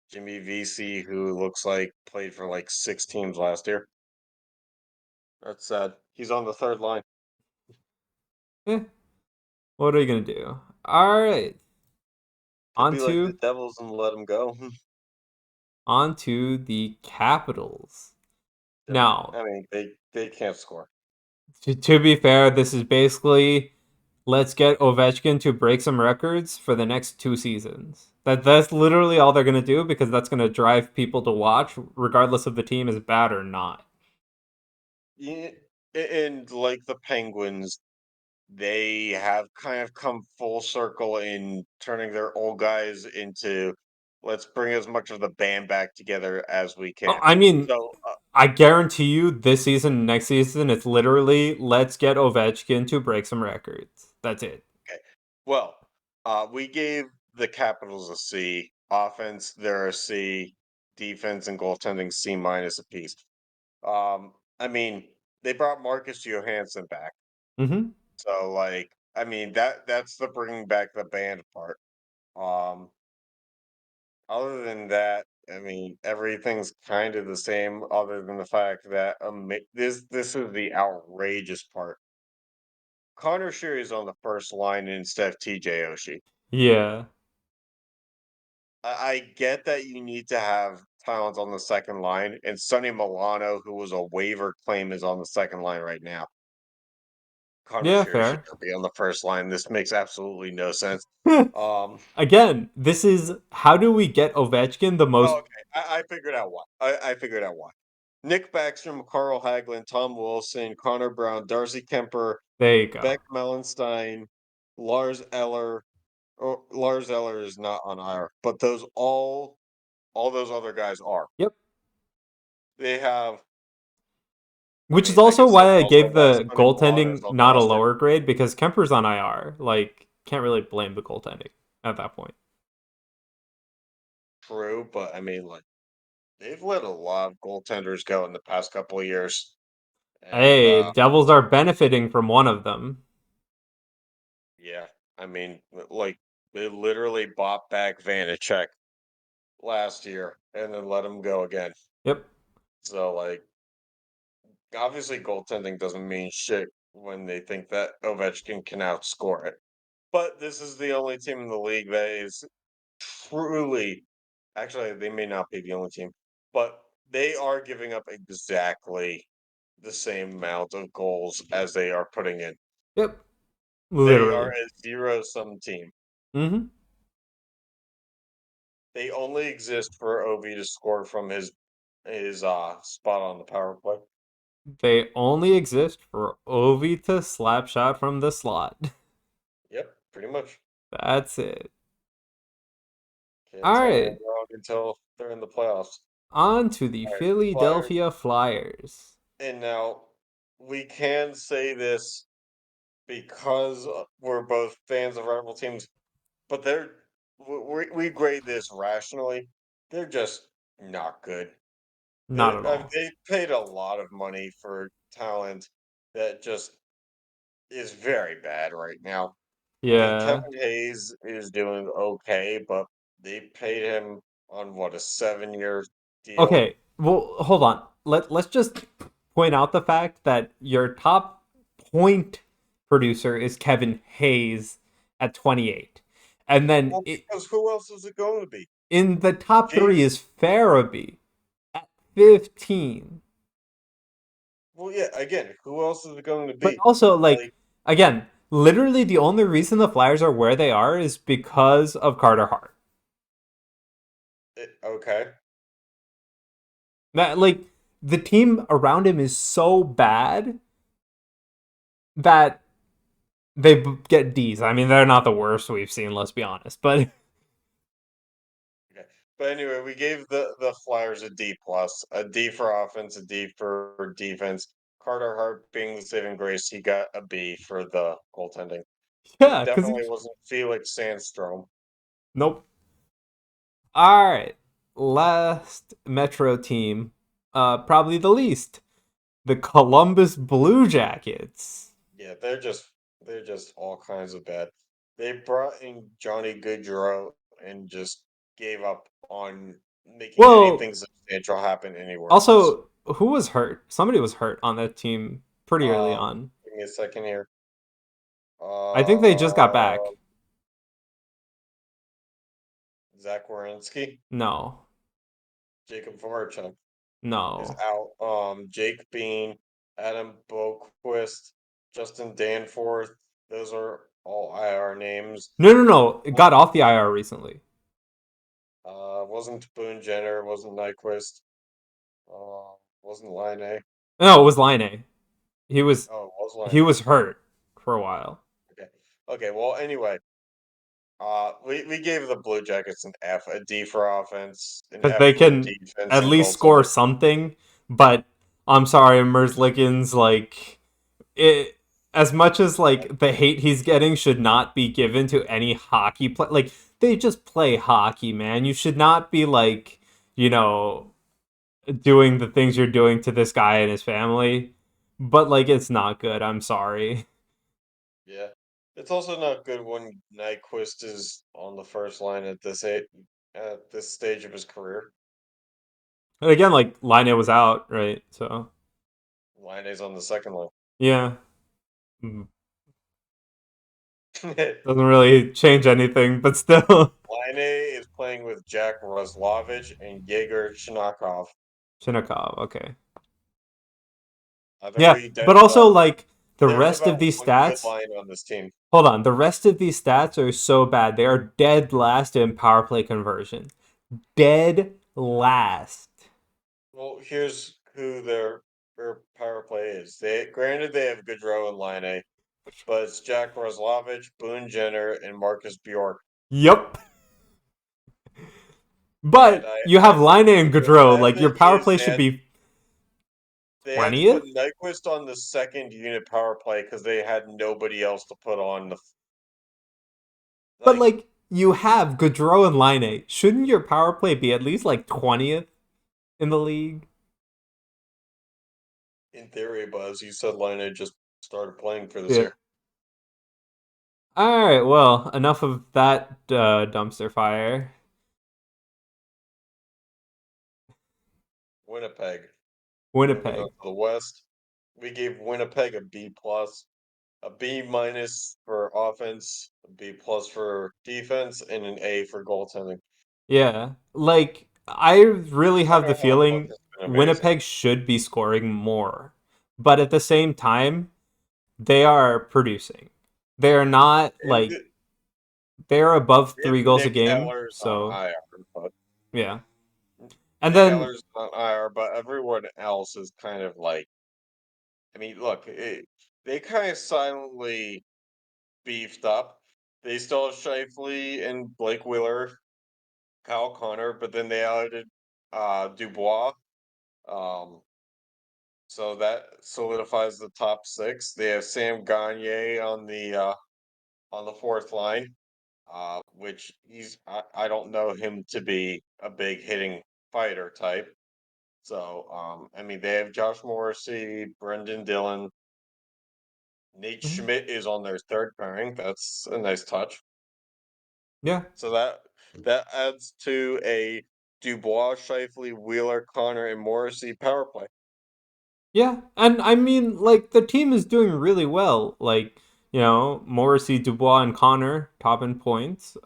Jimmy VC, who looks like played for like 6 teams last year. That's sad. He's on the third line. eh, what are you gonna do? All right, Could on be like the to Devils and let him go. on to the Capitals. Now, I mean, they can't score. to be fair, this is basically let's get Ovechkin to break some records for the next 2 seasons. That's literally all they're gonna do because that's gonna drive people to watch, regardless of the team is bad or not. Yeah, and like the Penguins, they have kind of come full circle in turning their old guys into let's bring as much of the band back together as we can. I mean, So, I guarantee you, this season, next season, it's literally let's get Ovechkin to break some records. That's it. okay. Well, we gave the Capitals a C. Offense, they're a C. Defense and goaltending C minus a piece. I mean, they brought Marcus Johansson back. Mm-hmm. So like, I mean that's the bringing back the band part. Um, Other than that, I mean everything's kind of the same. Other than the fact that this is the outrageous part. Connor Sheary is on the first line instead of TJ Oshie. Yeah. I get that you need to have talent on the second line, and Sonny Milano, who was a waiver claim, is on the second line right now. Connor Yeah, Sheary should fair. not be on the first line. This makes absolutely no sense. Um, Again, this is how do we get Ovechkin the most? Oh, okay. I figured out why. I figured out why. Nick Backstrom, Carl Hagelin, Tom Wilson, Connor Brown, Darcy Kemper, There you go. Beck Mellenstein, Lars Eller. Or Lars Eller is not on IR, but all those other guys are. Yep. They have. I Which is mean, I also guess that's why I also gave why the Sonny Milano's goaltending on the not a roster. lower grade because Kemper's on IR. Like, can't really blame the goaltending at that point. True, but I mean, like they've let a lot of goaltenders go in the past couple of years, and Hey, Devils are benefiting from one of them. yeah, I mean, like they literally bought back Vanacek last year and then let him go again. Yep. So like obviously goaltending doesn't mean shit when they think that Ovechkin can outscore it. But this is the only team in the league that is truly actually they may not be the only team, but they are giving up exactly the same amount of goals as they are putting in. Yep. They are Literally. a zero sum team. Mm-hmm. They only exist for Ovi to score from his spot on the power play. They only exist for Ovi to slap shot from the slot. Yep, pretty much. That's it. Can't All tell me right. I'm wrong until they're in the playoffs. On to the All right, Flyers. Philadelphia Flyers. And now we can say this because we're both fans of rival teams, but we grade this rationally. They're just not good. Not at all. They paid a lot of money for talent that just is very bad right now. I mean, Yeah. Kevin Hayes is doing okay, but they paid him on what a 7-year deal. Okay. Well, hold on. Let's just point out the fact that your top point producer is Kevin Hayes at 28. And then Well, because who else is it going to be? in the top Jake. three is Farabee at 15. Well, yeah. Again, who else is it going to But be? also, like, Like, again, literally the only reason the Flyers are where they are is because of Carter Hart. okay. That, like, the team around him is so bad that they get D's. I mean, they're not the worst we've seen, let's be honest. But Okay. But anyway, we gave the Flyers a D plus, a D for offense, a D for defense. Carter Hart being the saving grace, he got a B for the goaltending. It yeah, because definitely wasn't Felix Sandstrom. nope. All right, last Metro team, probably the least, the Columbus Blue Jackets. Yeah, they're just all kinds of bad. They brought in Johnny Gaudreau and just gave up on making Well, anything substantial happen anywhere else. also, who was hurt? Somebody was hurt on that team pretty early on. Give me a second here. I think they just got Uh, back. Zach Werenski, No, Jacob Voracek is no, out. Jake Bean, Adam Boquist, Justin Danforth. Those are all IR names. no. It got off the IR recently. Wasn't Boone Jenner, wasn't Nyquist, wasn't Line. No, it was Line. He was Oh, it was he Line. was hurt for a while Okay. Okay. Well, anyway, we gave the Blue Jackets an F, a D for offense, an because F they for can defense at and least score goaltending. something. But I'm sorry, Merzlikins, like it. As much as like the hate he's getting should not be given to any hockey play. Like they just play hockey, man. You should not be like you know doing the things you're doing to this guy and his family. But like it's not good. I'm sorry. Yeah. It's also not good when Nyquist is on the first line at this stage of his career. And again, like Line was out, right? So Line on the second line. yeah. Doesn't really change anything, but still. Line is playing with Jack Roslovich and Yegor Shinakov. Shinakov, okay. There Yeah, we but also like the there's rest of about these one good stats. line on this team. Hold on, the rest of these stats are so bad. They are dead last in power play conversion. Dead last. Well, here's who their power play is. They have Goodrow and Line, but it's Jack Roslovich, Boone Jenner, and Marcus Bjork. Yep. And But you have Line and Gaudreau. I have Like the your power play should be they had to put 20th. Nyquist on the second unit power play because they had nobody else to put on the But like. like you have Gaudreau and Line. Shouldn't your power play be at least like 20th in the league? In theory, but as you said, Line just started playing for this Yeah. year. All right. Well, enough of that dumpster fire. Winnipeg. Moving on Winnipeg. to the West, we gave Winnipeg a B plus, a B minus for offense, a B plus for defense, and an A for goaltending. Yeah. Like I really have the Carter Hart feeling has been amazing. Winnipeg should be scoring more. But at the same time, they are producing. They are not And like they are above we have 3 goals a Nick game. Ehlers on So, IR, but yeah. And Nick then Ehlers on IR, but everyone else is kind of like, I mean, look, they kind of silently beefed up. They still have Shifley and Blake Wheeler, Kyle Connor, but then they added Dubois. Um, so that solidifies the top six. They have Sam Gagne on the fourth line, which I don't know him to be a big hitting fighter type. So I mean they have Josh Morrissey, Brendan Dillon, Nate mhm, Schmidt is on their third pairing. That's a nice touch. yeah. So that adds to a Dubois, Shifley, Wheeler, Connor, and Morrissey power play. Yeah, and I mean, like the team is doing really well. Like Morrissey, Dubois, and Connor top in points.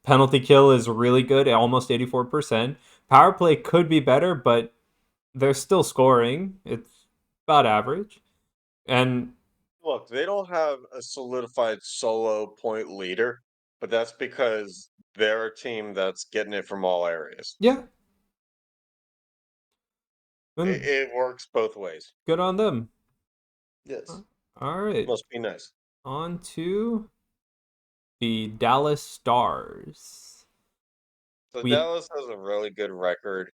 Penalty kill is really good at almost 84%. Power play could be better, but they're still scoring. It's about average. And Look, they don't have a solidified solo point leader, but that's because they're a team that's getting it from all areas. yeah, It, and it works both ways. good on them. Yes, All right, must be nice. on to the Dallas Stars. So We Dallas has a really good record.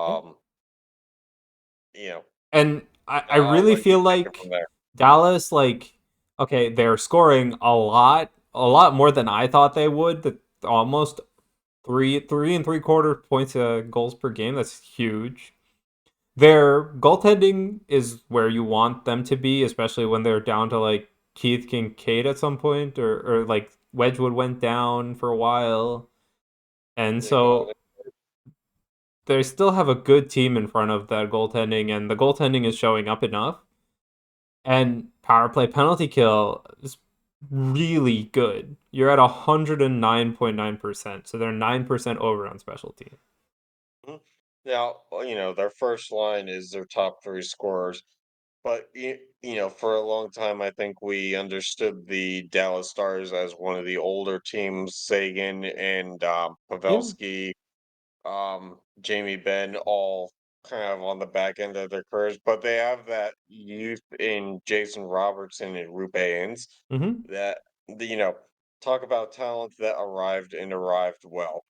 yeah. Um, you know, And I I'll really let you feel take it like from there. Dallas, like, okay, they're scoring a lot more than I thought they would. Almost three and three quarter points goals per game. That's huge. Their goaltending is where you want them to be, especially when they're down to like Keith Kincaid at some point, or like Wedgwood went down for a while, and Yeah, go so on. they still have a good team in front of that goaltending, and the goaltending is showing up enough. And power play penalty kill is really good. You're at 109.9%, so they're 9% over on special team. Mhm. Now, their first line is their top three scorers, but for a long time, I think we understood the Dallas Stars as one of the older teams. Sagan and Yeah. Pavelski, Jamie Benn, all kind of on the back end of their careers, but they have that youth in Jason Robertson and Rupe Ains Mm-hmm. that you know talk about talent that arrived and arrived well.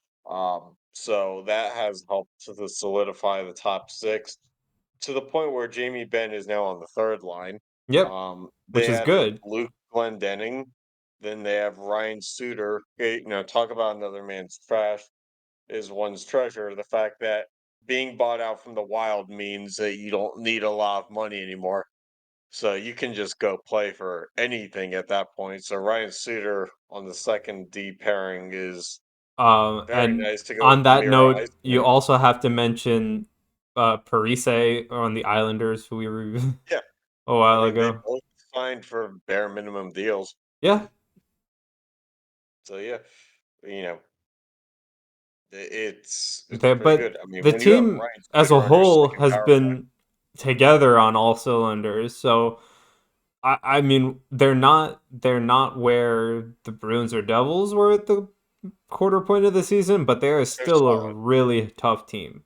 So that has helped to solidify the top six to the point where Jamie Benn is now on the third line. Yep. Which They is added good. Luke Glendening. Then they have Ryan Suter. Talk about another man's trash is one's treasure. The fact that being bought out from the Wild means that you don't need a lot of money anymore. So you can just go play for anything at that point. So Ryan Suter on the second D pairing is very And nice to go with on the that Mira note, you Iceman. also have to mention Parise on the Islanders, who we reviewed Yeah, a I while mean they ago. both signed for bare minimum deals. Yeah, So yeah, you know it's pretty but good. I mean the when you have team Ryan as a Suter on your whole second has power play, been together on all cylinders. So I mean they're not where the Bruins or Devils were at the quarter point of the season, but they are they're still a solid. really tough team.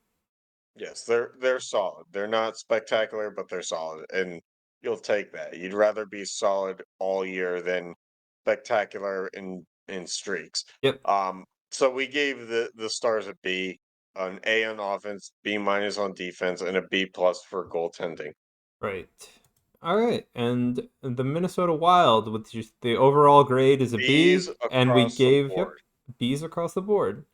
Yes, they're solid. They're not spectacular, but they're solid, and you'll take that. You'd rather be solid all year than spectacular in streaks. Yep. So we gave the Stars a B, an A on offense, B minus on defense, and a B plus for goaltending. Right. All right. And the Minnesota Wild, which is the overall grade is a B's B, and we across the gave, yep, board. B's across the board.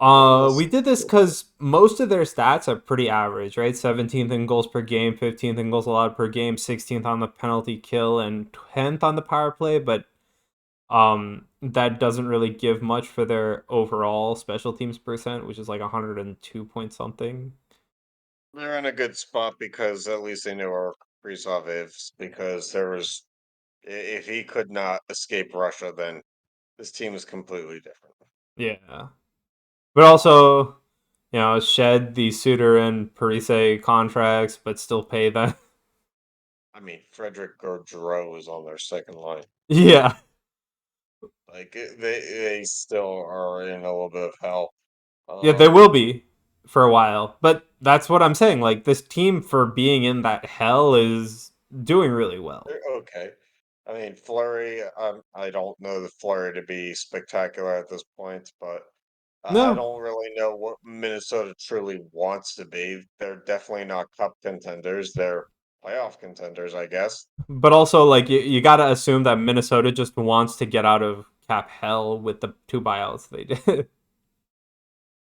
Winless. We did this because most of their stats are pretty average, right? 17th in goals per game, 15th in goals allowed per game, 16th on the penalty kill, and 10th on the power play. But that doesn't really give much for their overall special teams percent, which is like 102 point something. They're in a good spot because at least they know our Kaprizov is because if he could not escape Russia, then this team is completely different. Yeah. But also, shed the Suter and Parise contracts, but still pay them. I mean, Frederick Gaudreau is on their second line. Yeah. Like they still are in a little bit of hell. Yeah, they Um, will be for a while. But that's what I'm saying. Like, this team, for being in that hell, is doing really well. they're okay. I mean, Flurry. I don't know the Flurry to be spectacular at this point, but I No. don't really know what Minnesota truly wants to be. They're definitely not cup contenders. They're playoff contenders, I guess. But also, like, you got to assume that Minnesota just wants to get out of cap hell with the two buyouts they did.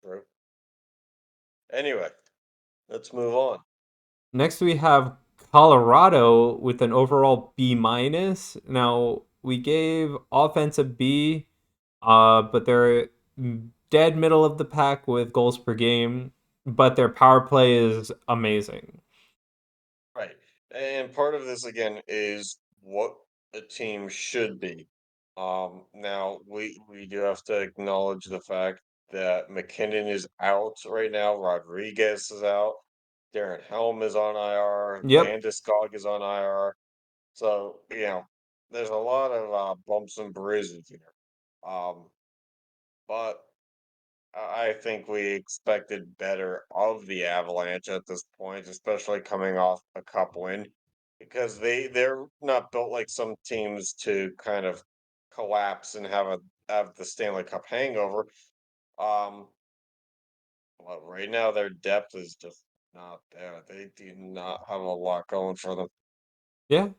True. Anyway, let's move on. Next, we have Colorado with an overall B minus. Now, we gave offense a B, but they're dead middle of the pack with goals per game, but their power play is amazing. And part of this again is what a team should be. Now we do have to acknowledge the fact that McKinnon is out right now. Rodriguez is out. Darren Helm is on IR. Yep. Landeskog is on IR. So there's a lot of bumps and bruises here. Um, but I think we expected better of the Avalanche at this point, especially coming off a cup win, because they're not built like some teams to kind of collapse and have the Stanley Cup hangover. Um, but right now their depth is just not there. They do not have a lot going for them. Yeah.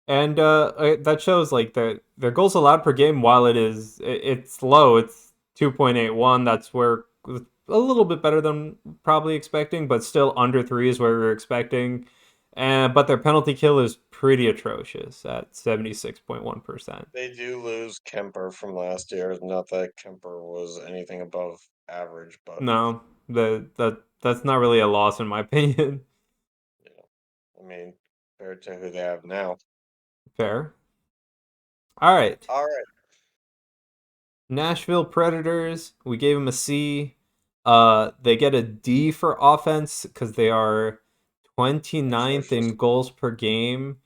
And that shows like their goals allowed per game. While it's low, it's 2.81. That's where a little bit better than probably expecting, but still under three is where we were expecting. And but their penalty kill is pretty atrocious at 76.1%. They do lose Kemper from last year. Not that Kemper was anything above average, but No, that's not really a loss in my opinion. you know, I mean, compared to who they have now. Fair. All right. All right. Nashville Predators, we gave them a C. They get a D for offense because they are 29th Atrocious. in goals per game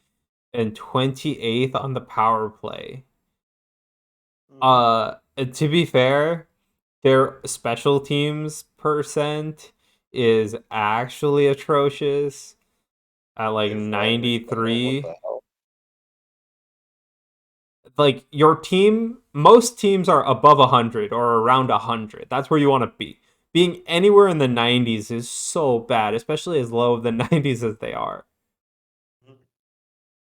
and 28th on the power play. Mhm. To be fair, their special teams percent is actually atrocious at like Is that really bad? What 93. the hell? Like your team, most teams are above 100 or around 100. That's where you want to be. Being anywhere in the 90s is so bad, especially as low of the 90s as they are. Mhm.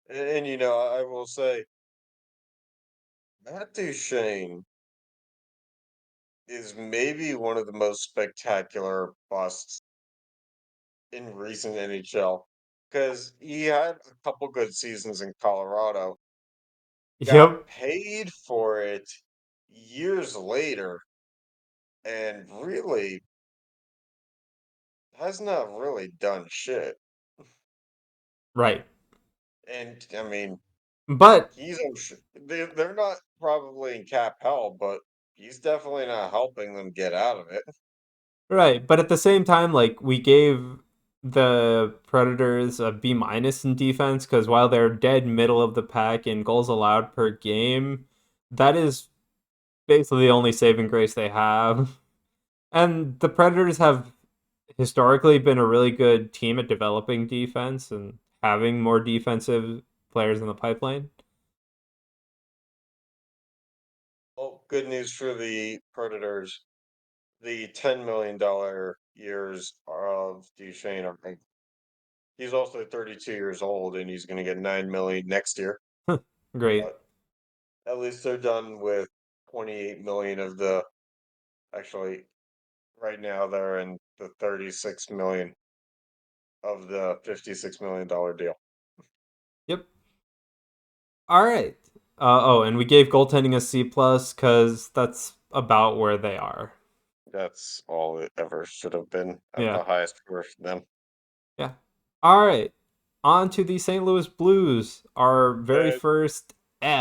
And I will say Matt Duchene is maybe one of the most spectacular busts in recent NHL because he had a couple good seasons in Colorado, got Yep. paid for it years later, and really has not really done shit. Right. And I mean, But they're not probably in cap hell, but he's definitely not helping them get out of it. right, but at the same time like we gave the Predators a B minus in defense cuz while they're dead middle of the pack in goals allowed per game, that is basically the only saving grace they have. And the Predators have historically been a really good team at developing defense and having more defensive players in the pipeline. Well, good news for the Predators. The $10 million years of Duchesne are he's also 32 years old and he's gonna get 9 million next year. Great. But at least they're done with 28 million of the actually right now they're in the 36 million of the $56 million deal. Yep. All right. Oh, and we gave goaltending a C plus because that's about where they are. That's all it ever should have been at Yeah. the highest for them. Yeah. All right. On to the St. Louis Blues, our very Bad. first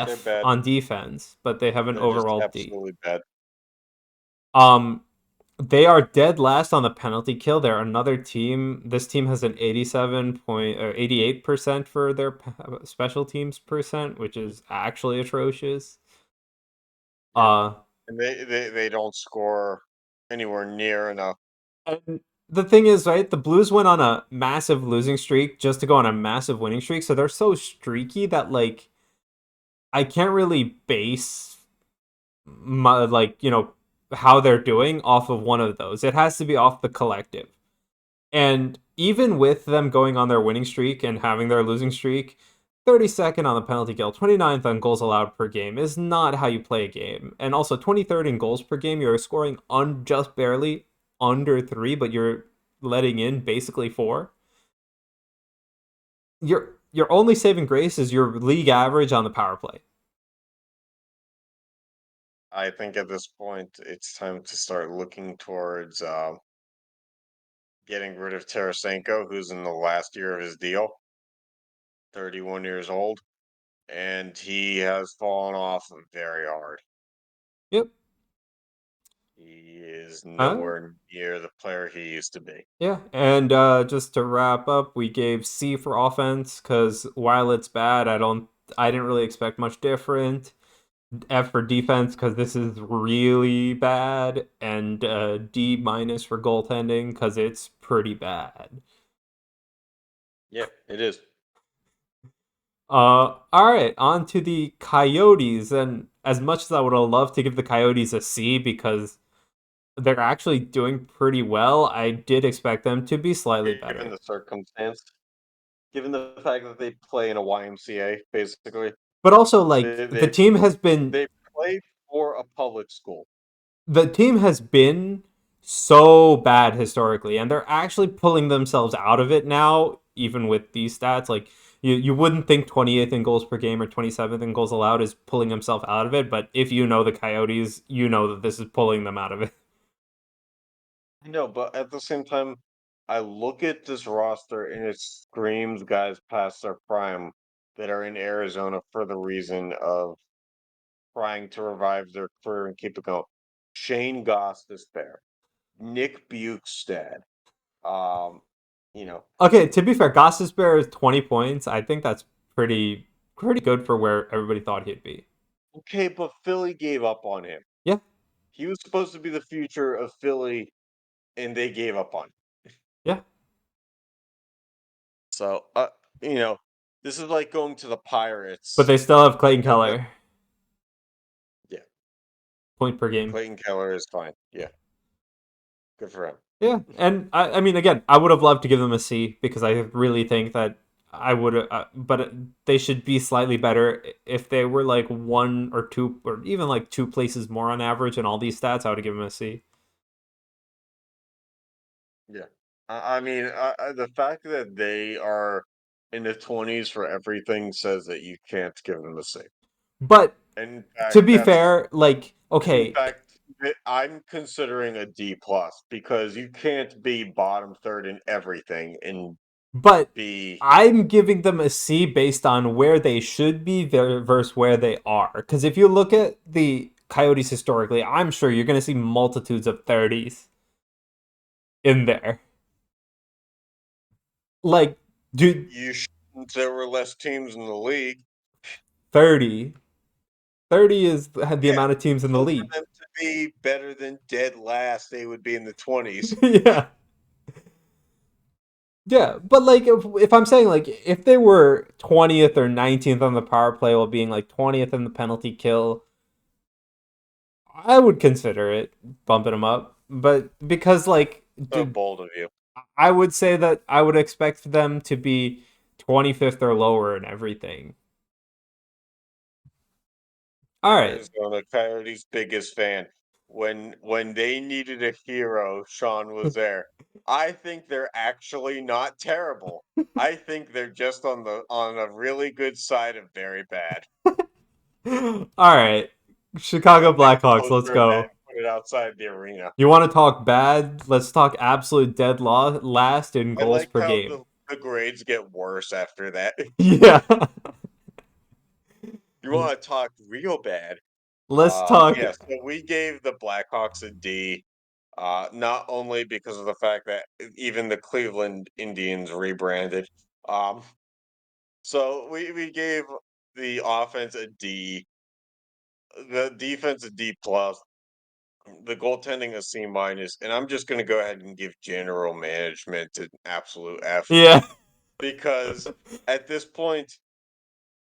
They're F bad. on defense, but they have an They're just overall D. absolutely bad. Um, They are dead last on the penalty kill. They're another team. This team has an 87 point or 88% for their special teams percent, which is actually atrocious. Yep. Uh And they don't score anywhere near enough. and the thing is, right, the Blues went on a massive losing streak just to go on a massive winning streak, so they're so streaky that like I can't really base my like, how they're doing off of one of those. It has to be off the collective. And even with them going on their winning streak and having their losing streak, 32nd on the penalty kill, 29th on goals allowed per game is not how you play a game. And also 23rd in goals per game, you're scoring just barely under 3, but you're letting in basically 4. Your only saving grace is your league average on the power play. I think at this point it's time to start looking towards getting rid of Tarasenko, who's in the last year of his deal. 31 years old, and he has fallen off very hard. Yep. He is Uh, nowhere near the player he used to be. yeah. And just to wrap up, we gave C for offense because while it's bad, I didn't really expect much different. F for defense because this is really bad, and D minus for goaltending because it's pretty bad. Yeah, it is. All right, on to the Coyotes, and as much as I would have loved to give the Coyotes a C because they're actually doing pretty well, I did expect them to be slightly Given better. the circumstance, given the fact that they play in a YMCA, basically, But also, like they the they, team has been they play for a public school. the team has been so bad historically, and they're actually pulling themselves out of it now, even with these stats. Like you wouldn't think 28th in goals per game or 27th in goals allowed is pulling himself out of it, but if you know the Coyotes, you know that this is pulling them out of it. I know, but at the same time, I look at this roster and it screams guys past their prime that are in Arizona for the reason of trying to revive their career and keep it going. Shane Goss is there. Nick Bukestad. Um, you know, Okay, to be fair, Gossesbear is 20 points. I think that's pretty good for where everybody thought he'd be. okay, but Philly gave up on him. Yeah, He was supposed to be the future of Philly, and they gave up on him. yeah. So, you know, this is like going to the But Pirates. they still have Clayton And Keller, yeah, point per game. Clayton Keller is fine. Yeah, good for him. Yeah, and I mean, again, I would have loved to give them a C because I really think that I would, but they should be slightly better. If they were like one or two, or even like two places more on average in all these stats, I would have given them a C. Yeah. I mean, the fact that they are in the 20s for everything says that you can't give them a C. But In to fact, be fair, like, in okay, fact, I'm considering a D plus because you can't be bottom third in everything and but be I'm giving them a C based on where they should be there versus where they are. Because if you look at the Coyotes historically, I'm sure you're going to see multitudes of 30s in there. Like, dude, you shouldn't. There were less teams in the league. 30. 30 is the Yeah. amount of teams in the So for league. them to be better than dead last, they would be in the 20s. Yeah. Yeah, but like if I'm saying like if they were 20th or 19th on the power play while being like 20th in the penalty kill, I would consider it bumping them up. But because like So bold of you. I would say that I would expect them to be 25th or lower in everything. All right. Arizona Coyotes' biggest fan. When they needed a hero, Sean was there. I think they're actually not terrible. I think they're just on a really good side of very bad. All right. Chicago Make a Blackhawks, let's poster of that go. and put it outside the arena. You want to talk bad? Let's talk absolute last in I goals like per how game. the grades get worse after that. Yeah. You want to talk real bad? Let's talk. Yeah. So we gave the Blackhawks a D. Not only because of the fact that even the Cleveland Indians rebranded. Um, so we gave the offense a D, the defense a D plus, the goaltending a C minus, and I'm just gonna go ahead and give general management an absolute F Yeah. because at this point,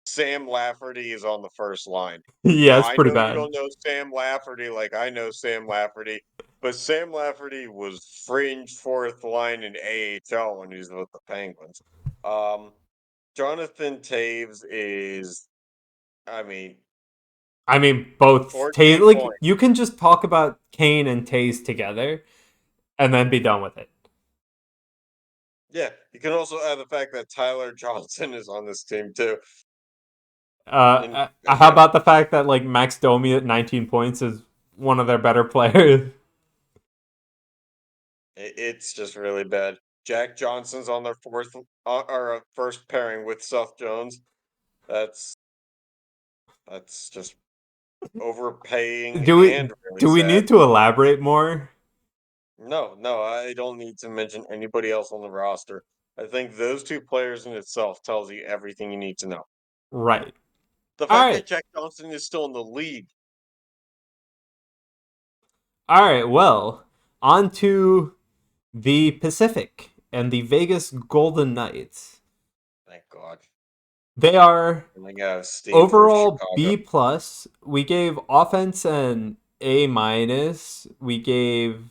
Sam Lafferty is on the first line. Yeah, Now it's I pretty know you bad. don't know Sam Lafferty like I know Sam Lafferty, but Sam Lafferty was fringe fourth line in AHL when he was with the Penguins. Um, Jonathan Taves is, I mean, I mean, both 14 like points. you can just talk about Kane and Taze together and then be done with it. Yeah, you can also add the fact that Tyler Johnson is on this team too. And How again, about the fact that like Max Domi at 19 points is one of their better players? it's just really bad. Jack Johnson's on their fourth or first pairing with Seth Jones. That's just overpaying Do we and really do we sad. need to elaborate more? No, I don't need to mention anybody else on the roster. I think those two players in itself tells you everything you need to know. Right. The All fact right. that Jack Johnson is still in the league, All right. Well, on to the Pacific and the Vegas Golden Knights. thank God. They are And they got a steam for overall Chicago. B plus. We gave offense an A minus. We gave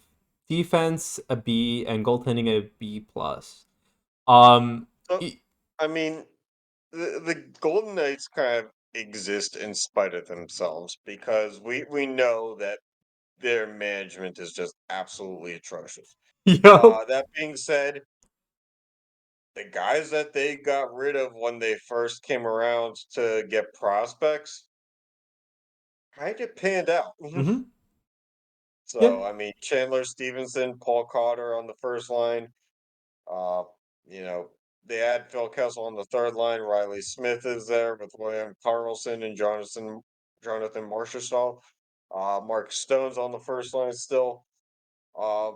defense a B and goaltending a B plus. Um, So, e- I mean, the Golden Knights kind of exist in spite of themselves because we know that their management is just absolutely atrocious. Yup. That being said, the guys that they got rid of when they first came around to get prospects kind of panned out. Mm-hmm. Yeah. So, I mean, Chandler Stevenson, Paul Cotter on the first line. Uh, you know, they had Phil Kessel on the third line. Riley Smith is there with William Carlson and Jonathan Marchessault. Mark Stone's on the first line still. Uh,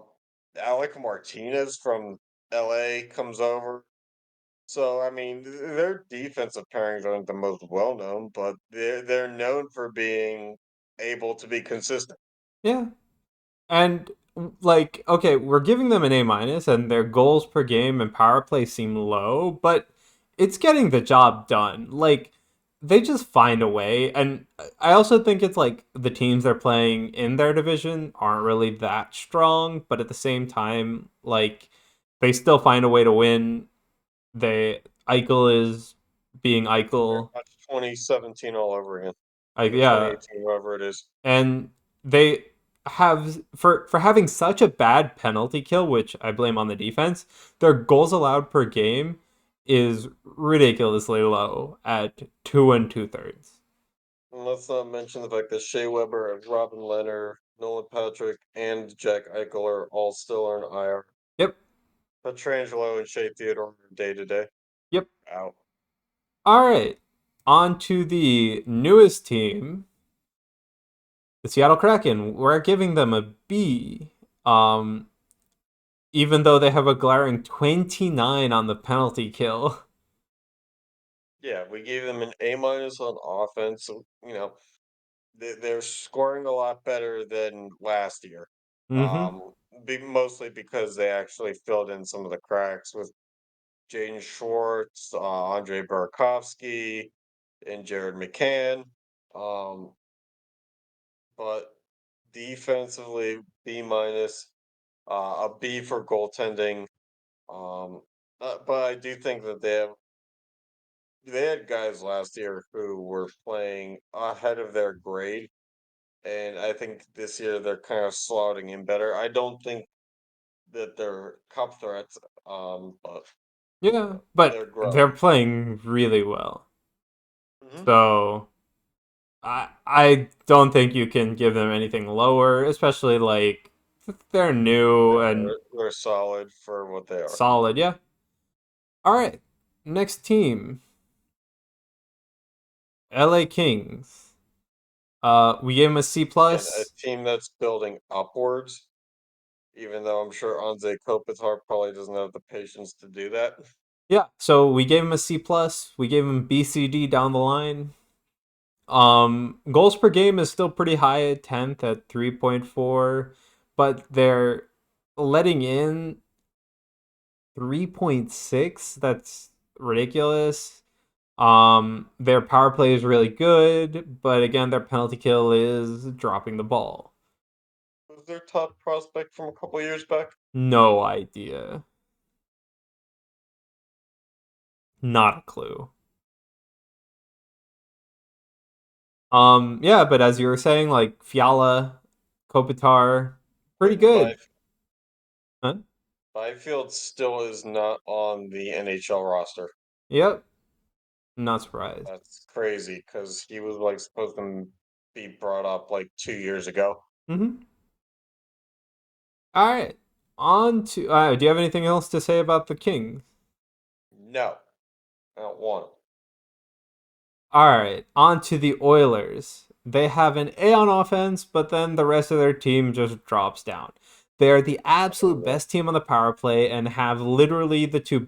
Alec Martinez from LA comes over. So I mean, their defensive pairings aren't the most well known, but they're known for being able to be consistent. Yeah. And like, okay, we're giving them an A minus, and their goals per game and power play seem low, but it's getting the job done. Like, they just find a way, and I also think it's like the teams they're playing in their division aren't really that strong, but at the same time, like, they still find a way to win. They Eichel is being Very Eichel. much 2017 all over again, Like, or yeah, 2018, whoever it is. and they have for having such a bad penalty kill, which I blame on the defense. Their goals allowed per game is ridiculously low at 2 2/3. And let's not mention the fact that Shea Weber and Robin Leonard, Nolan Patrick, and Jack Eichel are all still on IR. Yep, Petrangelo and Shea Theodore are day to day yep. out. All right, on to the newest team, the Seattle Kraken. We're giving them a B. Even though they have a glaring 29 on the penalty kill. Yeah, we gave them an A minus on offense. So, they're scoring a lot better than last year. Mm-hmm. Mostly because they actually filled in some of the cracks with Jaden Schwartz, Andre Burakovsky, and Jared McCann. Um, but defensively, B minus, a B for goaltending. Um, but I do think that they had guys last year who were playing ahead of their grade, and I think this year they're kind of slotting in better. I don't think that they're cup threats, but Yeah, but they're growing. they're playing really well. Hmm. So I don't think you can give them anything lower, especially like they're new No, and they're solid for what they are. solid. Yeah. All right. Next team, LA Kings. We gave them a C And a plus. team that's building upwards, even though I'm sure Anze Kopitar probably doesn't have the patience to do that. Yeah. So we gave them a C plus. We gave them BCD down the line. Goals per game is still pretty high at 10th at 3.4, but they're letting in 3.6. That's ridiculous. Their power play is really good, but again, their penalty kill is dropping the ball. Who's their top prospect from a couple years back? No idea. Not a clue. Yeah, but as you were saying, like Fiala, Kopitar, pretty And good. Huh? Byfield still is not on the NHL roster. Yep. Not surprised. That's crazy because he was like supposed to be brought up like 2 years ago. Mm-hmm. All right. On to. Do you have anything else to say about the Kings? No, I don't want him. All right, on to the Oilers. They have an A on offense, but then the rest of their team just drops down. They are the absolute best team on the power play and have literally the two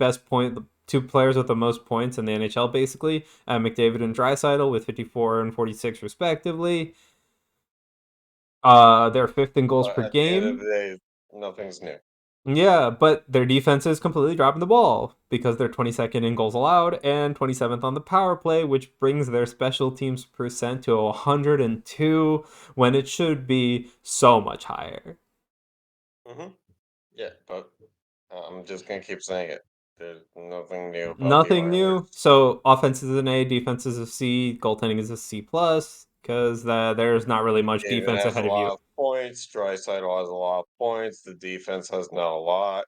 players with the most points in the NHL, basically, McDavid and Draisaitl with 54 and 46 respectively. They're fifth in goals But per at the end of game. the day, nothing's new. Yeah, but their defense is completely dropping the ball because they're 22nd in goals allowed and 27th on the power play, which brings their special teams percent to 102 when it should be so much higher. Hmm. Yeah, but I'm just gonna keep saying it. There's nothing new about the Nothing new. Oilers. So offense is an A, defense is a C, goaltending is a C plus because there's not really much David defense has a ahead of you. lot of points. Draisaitl has a lot of points. The defense has not a lot,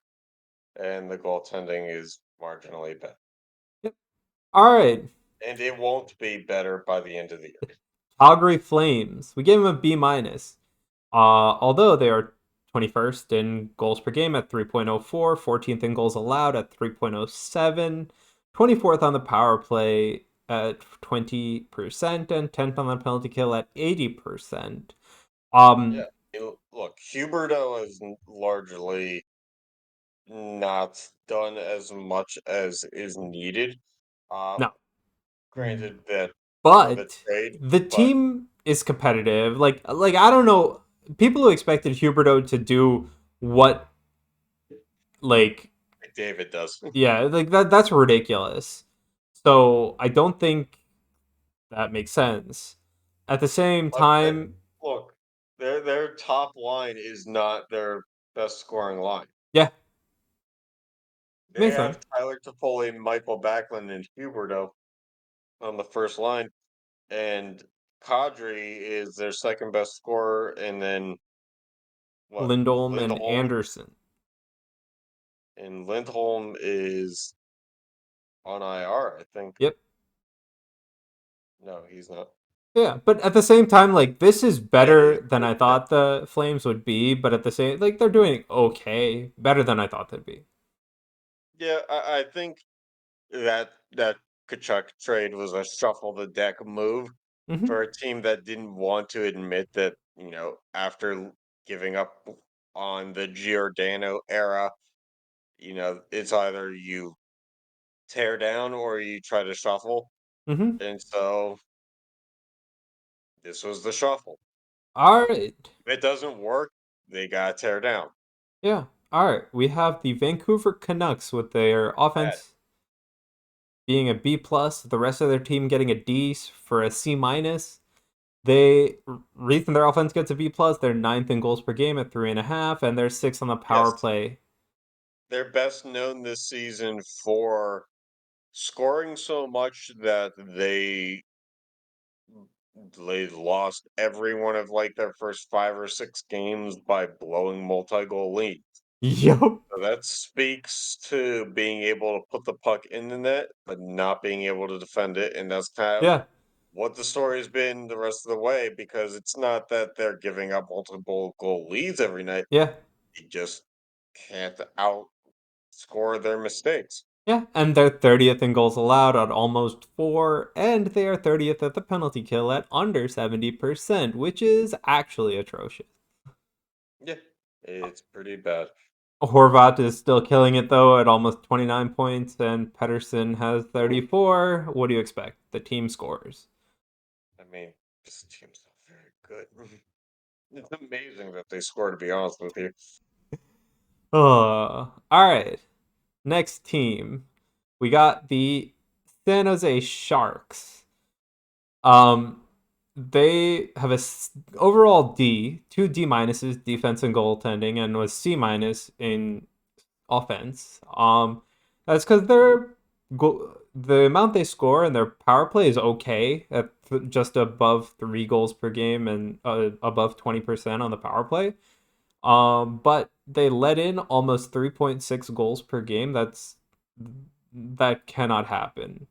and the goaltending is marginally better. Yep. All right, And it won't be better by the end of the year. Calgary Flames. We gave them a B minus. Although they are 21st in goals per game at 3.04, 14th in goals allowed at 3.07, 24th on the power play at 20%, and 10th on the penalty kill at 80%. Yeah. Look, Huberto has largely not done as much as is needed. No. Granted that for the But trade, the but team is competitive. Like I don't know, people who expected Huberto to do what like David does. yeah, like that's ridiculous. So I don't think that makes sense. At the same But time, look, their top line is not their best scoring line. yeah, They makes sense. have Tyler Toffoli, Michael Backlund, and Huberto on the first line, and Kadri is their second best scorer, and then what? Lindholm and Lindholm, Anderson. and Lindholm is on IR, I think. Yep. No, he's not. Yeah, but at the same time, like this is Yeah, better than I thought the Flames would be. But at the same, like they're doing okay, better than I thought they'd be. yeah. I think that Kachuk trade was a shuffle the deck move Hmm. for a team that didn't want to admit that, after giving up on the Giordano era, it's either you tear down or you try to shuffle. Hmm. And so this was the shuffle. All right. If it doesn't work, they gotta tear down. Yeah. All right. We have the Vancouver Canucks with their Bad. offense being a B plus, the rest of their team getting a D for a C minus. They reason their offense gets a B plus. They're ninth in goals per game at 3.5, and they're sixth on the power Yes. play. They're best known this season for scoring so much that they lost every one of like their first 5 or 6 games by blowing multi-goal leads. Yup. So that speaks to being able to put the puck in the net, but not being able to defend it, and that's kind of Yeah. what the story has been the rest of the way. Because it's not that they're giving up multiple goal leads every night; Yeah. they just can't outscore their mistakes. Yeah. And they're 30th in goals allowed at almost 4, and they are 30th at the penalty kill at under 70%, which is actually atrocious. Yeah, it's pretty bad. Horvat is still killing it though at almost 29 points, and Pedersen has 34. What do you expect? The team scores. I mean, this team's not very good. It's amazing that they score, to be honest with you. All right. Next team, we got the San Jose Sharks. Um, they have overall D, two D minuses, defense and goaltending, and was C minus in offense. That's because the amount they score and their power play is okay at just above 3 goals per game and above 20% on the power play. But they let in almost 3.6 goals per game. That cannot happen.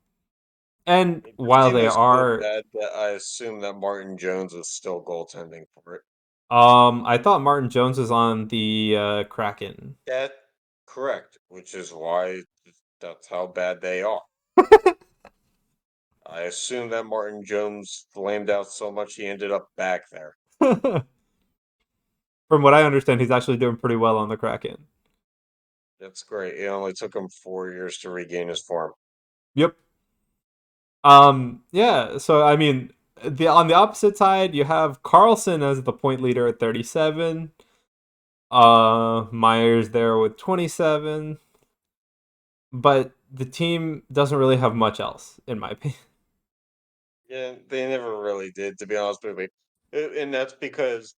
And This while team they is so are bad that I assume that Martin Jones is still goaltending for it. I thought Martin Jones was on the Kraken. That correct, which is why that's how bad they are. I assume that Martin Jones flamed out so much he ended up back there. From what I understand, he's actually doing pretty well on the Kraken. That's great. It only took him 4 years to regain his form. Yep. Yeah, so I mean, the on the opposite side, you have Carlson as the point leader at 37. Myers there with 27. But the team doesn't really have much else, in my opinion. Yeah, they never really did, to be honest with you. And that's because,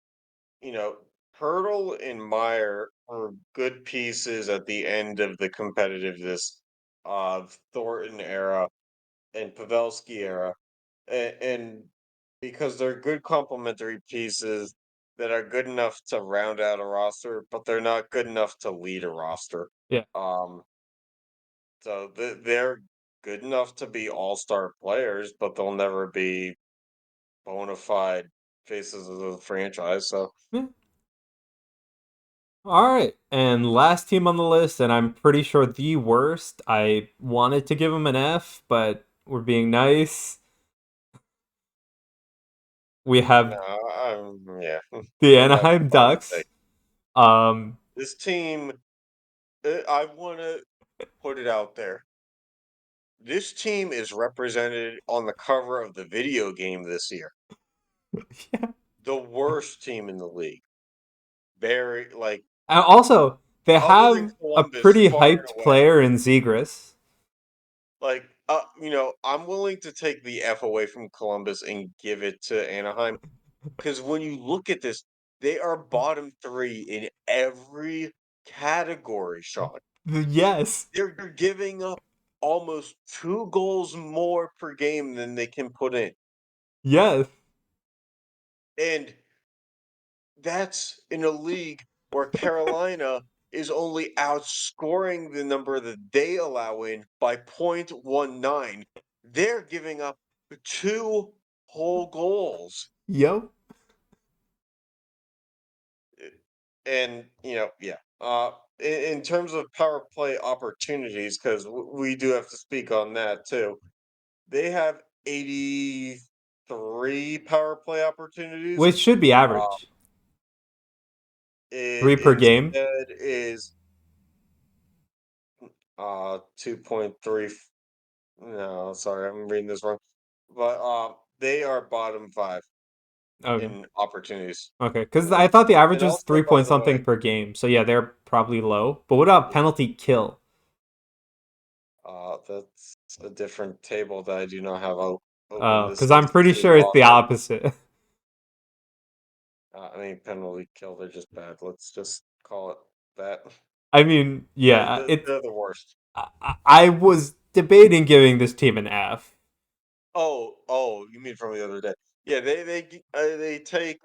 you know, Hurdle and Meyer are good pieces at the end of the competitiveness of Thornton era and Pavelski era. And because they're good complementary pieces that are good enough to round out a roster, but they're not good enough to lead a roster. Yeah. Um, so they're good enough to be all-star players, but they'll never be bona fide faces of the franchise. So Yeah. All right. And last team on the list, and I'm pretty sure the worst. I wanted to give them an F, but we're being nice. We no, have yeah, the I'm not Anaheim fun to take. Ducks. Um, This team, I want to put it out there. This team is represented on the cover of the video game this year. yeah. The worst team in the league. Very like And also, they other than have a Columbus, pretty far and hyped away. player in Zegras. Like I'm willing to take the F away from Columbus and give it to Anaheim because when you look at this, they are bottom three in every category, Sean. Yes. They're giving up almost 2 goals more per game than they can put in. Yes. And that's in a league where Carolina is only outscoring the number that they allow in by 0.19. They're giving up 2 whole goals. Yep. And, yeah. In terms of power play opportunities, because we do have to speak on that too, they have 83 power play opportunities. Which should be Uh, average. it 3 per game. instead is 2.3. No, sorry, I'm reading this wrong. But they are bottom five Okay. in opportunities. Okay. Because Uh, I thought the average And was also, 3 by point the way, something per game. So yeah, they're probably low. But what about penalty kill? that's a different table that I do not have open. This Because I'm this pretty is sure it's the awesome. opposite. I mean, penalty kill, they're just bad. Let's just call it that. I mean, They're, yeah, they're, it's. they're the worst. I was debating giving this team an F. Oh, you mean from the other day? Yeah, they take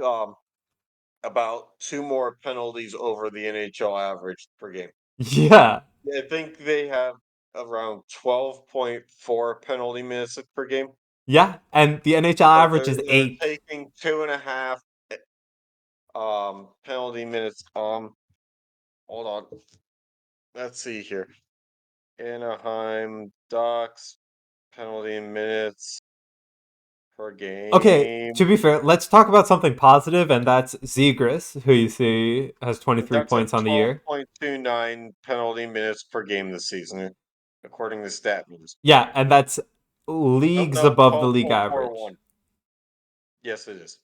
about two more penalties over the NHL average per game. Yeah. Yeah, I think they have around 12.4 penalty minutes per game. Yeah. And the NHL So average is they're 8. taking 2.5 penalty minutes. Hold on. Let's see here. Anaheim Ducks penalty minutes per Okay, to game. be fair, let's talk about something positive, and that's Zegras, who you see has The 23 Ducks have points on the year. 12.29 penalty minutes per game this season, according to StatMuse. Yeah, and that's Nope, leagues no, above the league average. 12.41. Yes, it is.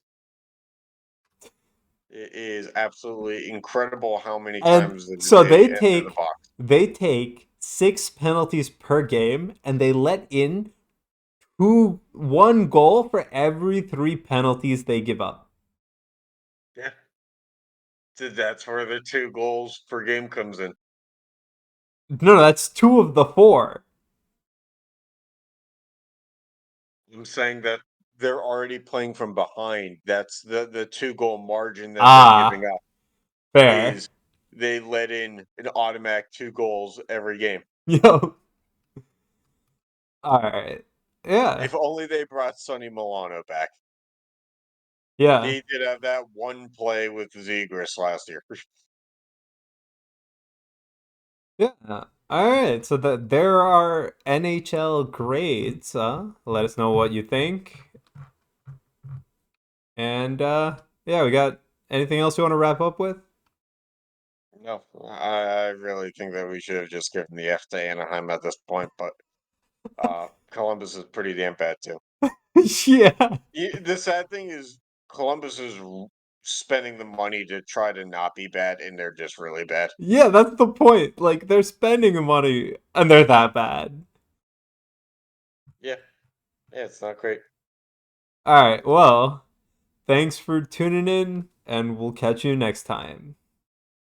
It is absolutely incredible how many And times so they they enter the take box. they take 6 penalties per game, and they let in 1 goal for every 3 penalties they give up. Yeah. That's where the 2 goals per game comes in. No, that's 2 of the 4. I'm saying that they're already playing from behind. That's the 2 goal margin that they're giving Ah, up fair. is they let in an automatic 2 goals every game. Yo. All right. Yeah. If only they brought Sonny Milano back. Yeah. He did have that one play with Zegras last year. Yeah. All right. So there are NHL grades. Let us know what you think. And yeah, we got anything else you want to wrap up with? No, I really think that we should have just given the F to Anaheim at this point, but Columbus is pretty damn bad too. Yeah. The sad thing is Columbus is spending the money to try to not be bad, and they're just really bad. Yeah, that's the point. Like they're spending money and they're that bad. Yeah, yeah, it's not great. All right. Well, thanks for tuning in and we'll catch you next time.